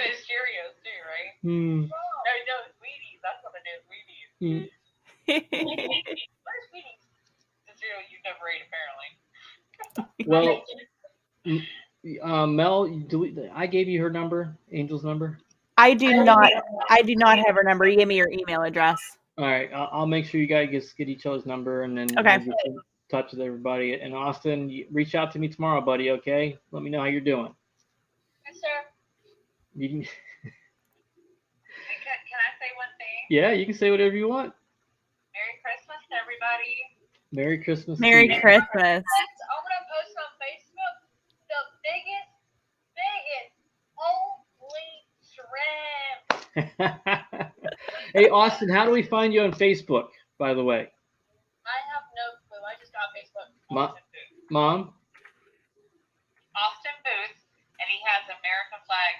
Speaker 5: it's Cheerios too, right?
Speaker 2: Hmm.
Speaker 5: No, it's Wheaties. That's what it is, Wheaties. Where's Wheaties? The cereal you never ate, apparently.
Speaker 2: Well, Mel, I gave you her number, Angel's number.
Speaker 1: I do not have her number. You gave me your email address.
Speaker 2: All right, I'll make sure you guys get each other's number, and then
Speaker 1: okay.
Speaker 2: We'll get in touch with everybody. And Austin, reach out to me tomorrow, buddy. Okay, let me know how you're doing.
Speaker 5: Yes,
Speaker 3: sir.
Speaker 2: You can,
Speaker 5: Can I say one thing?
Speaker 2: yeah, you can say whatever you want.
Speaker 5: Merry Christmas to everybody.
Speaker 2: Merry Christmas.
Speaker 1: Merry
Speaker 2: to you.
Speaker 1: Christmas.
Speaker 3: I'm gonna post on Facebook the biggest, holy shrimp.
Speaker 2: Hey, Austin, how do we find you on Facebook, by the way?
Speaker 3: I have no clue. I just got Facebook.
Speaker 2: Mom?
Speaker 5: Austin Booth, and he has American flag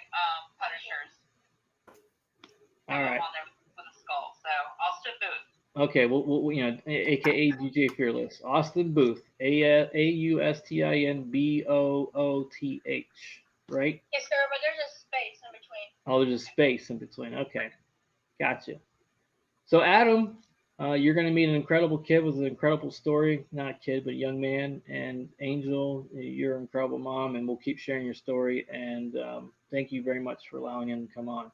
Speaker 5: punishers.
Speaker 2: All right.
Speaker 5: On there with a skull. So Austin Booth.
Speaker 2: Okay, well, you know, AKA DJ Fearless, Austin Booth, AUSTINBOOTH, right?
Speaker 3: Yes, sir, but there's a space in between.
Speaker 2: Oh, there's a space in between. Okay, gotcha. So, Adam, you're going to meet an incredible kid with an incredible story. Not a kid, but a young man. And Angel, you're an incredible mom, and we'll keep sharing your story. And thank you very much for allowing him to come on.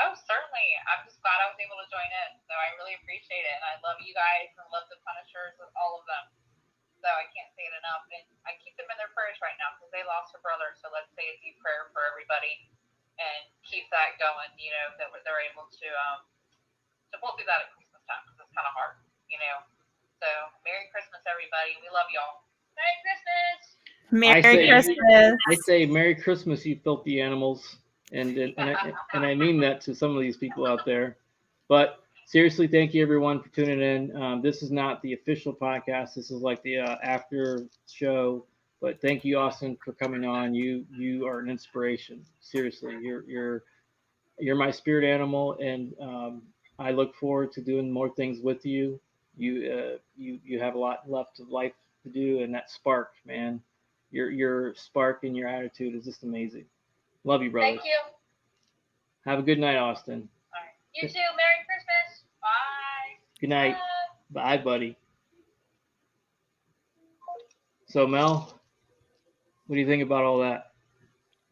Speaker 5: Oh, certainly. I'm just glad I was able to join in. So I really appreciate it. And I love you guys and love the Punishers with all of them. So I can't say it enough. And I keep them in their prayers right now because they lost a brother. So let's say a deep prayer for everybody and keep that going, you know, that they're able to pull through that at Christmas time because it's kind of hard, you know. So Merry Christmas, everybody. We love y'all.
Speaker 3: Merry Christmas.
Speaker 1: Merry Christmas.
Speaker 2: I say Merry Christmas, you filthy animals. And I mean that to some of these people out there. But seriously, thank you everyone for tuning in. This is not the official podcast. This is like the after show. But thank you, Austin, for coming on. You are an inspiration. Seriously, you're my spirit animal, and I look forward to doing more things with you. You have a lot left of life to do, and that spark, man. Your spark and your attitude is just amazing. Love you, brother.
Speaker 3: Thank you.
Speaker 2: Have a good night, Austin.
Speaker 5: All right.
Speaker 3: You too. Merry Christmas. Bye.
Speaker 2: Good night. Bye, buddy. So, Mel, what do you think about all that?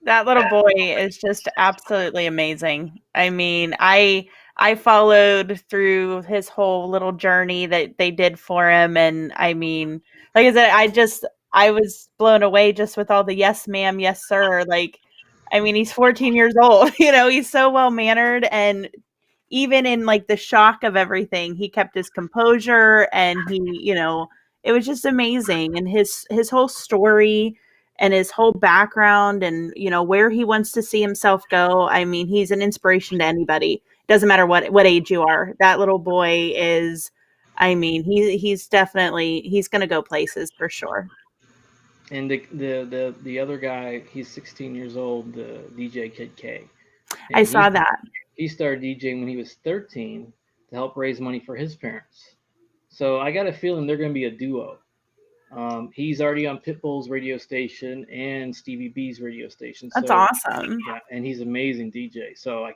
Speaker 1: That little boy is just absolutely amazing. I mean, I followed through his whole little journey that they did for him, and I mean, like I said, I was blown away just with all the yes ma'am, yes sir. Like, I mean, he's 14 years old, you know, he's so well mannered, and even in like the shock of everything, he kept his composure, and he, you know, it was just amazing. And his whole story and his whole background, and you know, where he wants to see himself go. I mean, he's an inspiration to anybody. Doesn't matter what age you are. That little boy is, I mean, he's definitely, he's going to go places for sure.
Speaker 2: And the other guy, he's 16 years old, the DJ Kid K. And
Speaker 1: I saw that.
Speaker 2: He started DJing when he was 13 to help raise money for his parents. So I got a feeling they're going to be a duo. He's already on Pitbull's radio station and Stevie B's radio station.
Speaker 1: That's awesome.
Speaker 2: Yeah, and he's an amazing DJ. So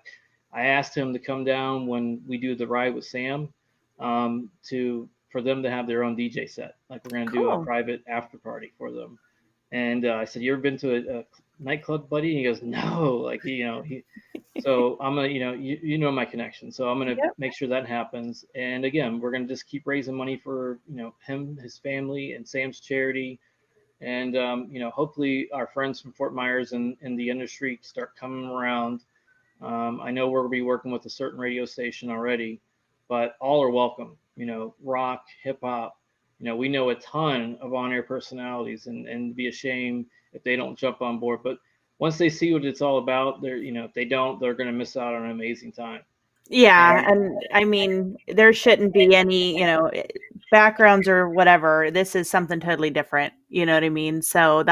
Speaker 2: I asked him to come down when we do the ride with Sam for them to have their own DJ set. Like we're going to do a private after party for them. And I said, "You ever been to a nightclub, buddy?" And he goes, "No." Like, you know, so I'm gonna, you know my connection. So I'm gonna make sure that happens. And again, we're gonna just keep raising money for him, his family, and Sam's charity. And hopefully our friends from Fort Myers and the industry start coming around. I know we'll be working with a certain radio station already, but all are welcome. Rock, hip hop. We know a ton of on-air personalities, and it'd be a shame if they don't jump on board. But once they see what it's all about, if they don't, they're going to miss out on an amazing time.
Speaker 1: Yeah, and I mean, there shouldn't be any, backgrounds or whatever. This is something totally different. You know what I mean? So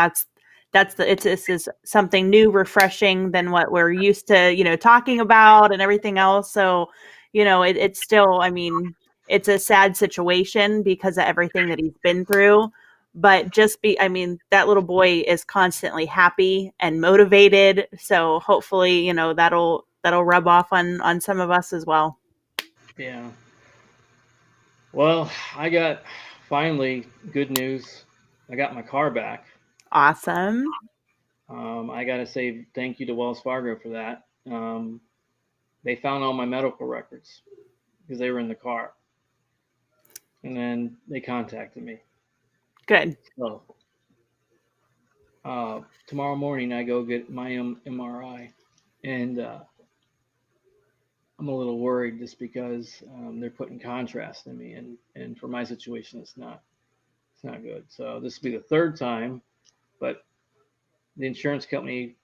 Speaker 1: this is something new, refreshing than what we're used to, talking about and everything else. So, it's still, I mean, it's a sad situation because of everything that he's been through. But that little boy is constantly happy and motivated. So hopefully, that'll rub off on some of us as well.
Speaker 2: Yeah. Well, I got finally good news. I got my car back.
Speaker 1: Awesome.
Speaker 2: I got to say thank you to Wells Fargo for that. They found all my medical records because they were in the car. And then they contacted me.
Speaker 1: Good.
Speaker 2: So tomorrow morning I go get my MRI, and I'm a little worried just because they're putting contrast in me, and for my situation, it's not good. So this will be the third time, but the insurance company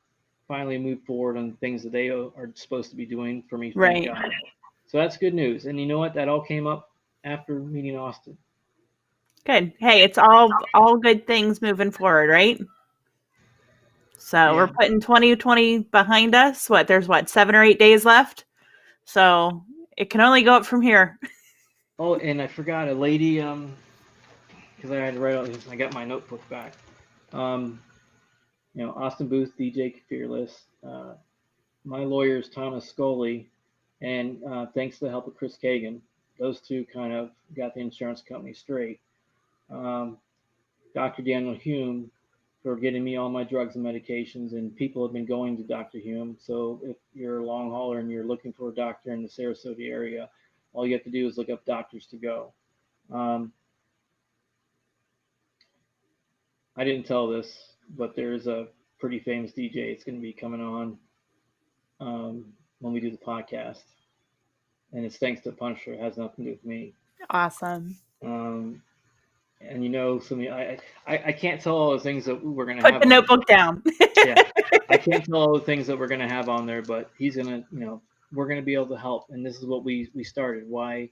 Speaker 2: finally moved forward on things that they are supposed to be doing for me. Thank
Speaker 1: Right.
Speaker 2: God. So that's good news. And you know what? That all came up after meeting Austin.
Speaker 1: Good. Hey, it's all good things moving forward, right? So we're putting 2020 behind us. There's 7 or 8 days left. So it can only go up from here.
Speaker 2: Oh, and I forgot a lady, because I had to write out this. I got my notebook back. Austin Booth, DJ Fearless. My lawyer is Thomas Scully, and thanks to the help of Chris Kagan, those two kind of got the insurance company straight. Dr. Daniel Hume for getting me all my drugs and medications, and people have been going to Dr. Hume. So if you're a long hauler and you're looking for a doctor in the Sarasota area, all you have to do is look up doctors to go. I didn't tell this, but there's a pretty famous DJ. It's going to be coming on when we do the podcast, and it's thanks to Punisher. It has nothing to do with me.
Speaker 1: Awesome.
Speaker 2: And I can't tell all the things that we're going to
Speaker 1: Put
Speaker 2: have.
Speaker 1: the notebook down.
Speaker 2: Yeah, I can't tell all the things that we're going to have on there, but he's going to, we're going to be able to help. And this is what we started. Why,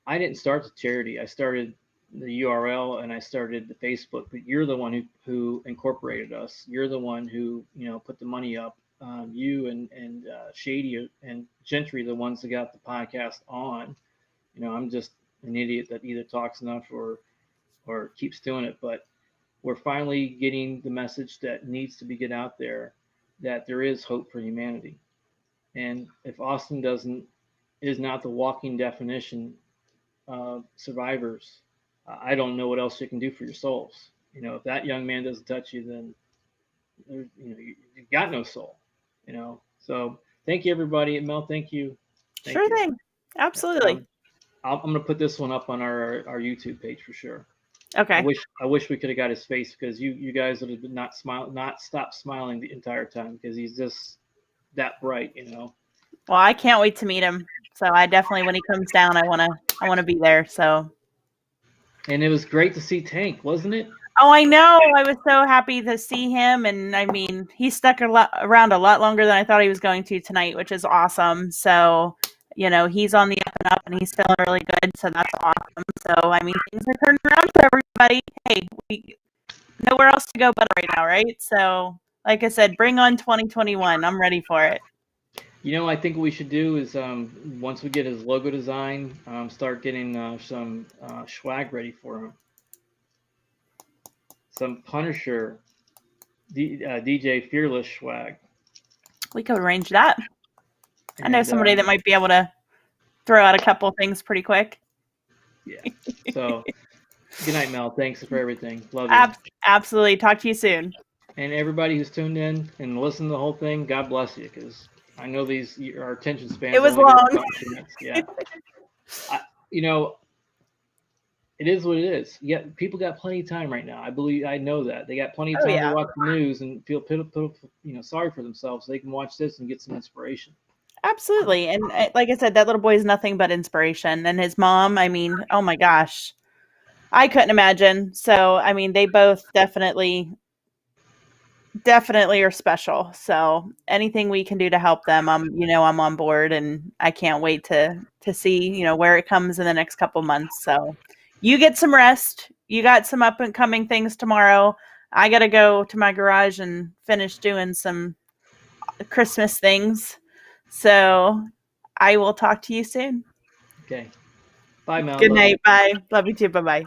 Speaker 2: I didn't start the charity. I started the URL and I started the Facebook, but you're the one who incorporated us. You're the one who, put the money up. You and Shady and Gentry, the ones that got the podcast on. I'm just an idiot that either talks enough or keeps doing it, but we're finally getting the message that needs to be get out there, that there is hope for humanity. And if Austin is not the walking definition of survivors, I don't know what else you can do for your souls. If that young man doesn't touch you, then you've got no soul. So thank you, everybody. And Mel, thank you.
Speaker 1: Sure thing. Absolutely.
Speaker 2: I'm going to put this one up on our YouTube page for sure.
Speaker 1: Okay.
Speaker 2: I wish we could have got his face, because you guys would have not stopped smiling the entire time, because he's just that bright,
Speaker 1: Well, I can't wait to meet him. So I definitely, when he comes down, I want to be there. So.
Speaker 2: And it was great to see Tank, wasn't it?
Speaker 1: Oh, I know. I was so happy to see him, and I mean, he stuck around a lot longer than I thought he was going to tonight, which is awesome. So, he's on the up and up, and he's feeling really good. So that's awesome. So, I mean, things are turning around for everybody. Hey, we nowhere else to go but right now, right? So, like I said, bring on 2021. I'm ready for it.
Speaker 2: I think what we should do is once we get his logo design, start getting some swag ready for him. Some Punisher DJ Fearless swag.
Speaker 1: We could arrange that. I know somebody that might be able to throw out a couple things pretty quick.
Speaker 2: Yeah. So, good night, Mel. Thanks for everything. Love you.
Speaker 1: Absolutely. Talk to you soon.
Speaker 2: And everybody who's tuned in and listened to the whole thing, God bless you, because I know our attention spans.
Speaker 1: It was long.
Speaker 2: Yeah. It is what it is. Yeah, people got plenty of time right now. I know that they got plenty of time to watch the news and feel sorry for themselves. So they can watch this and get some inspiration.
Speaker 1: Absolutely. And like I said, that little boy is nothing but inspiration. And his mom, I mean, oh my gosh, I couldn't imagine. So, I mean, they both definitely are special. So anything we can do to help them, I'm on board, and I can't wait to see, where it comes in the next couple months. So you get some rest. You got some up and coming things tomorrow. I got to go to my garage and finish doing some Christmas things. So I will talk to you soon.
Speaker 2: Okay. Bye, Mel.
Speaker 1: Good night. Bye. Love you too. Bye-bye.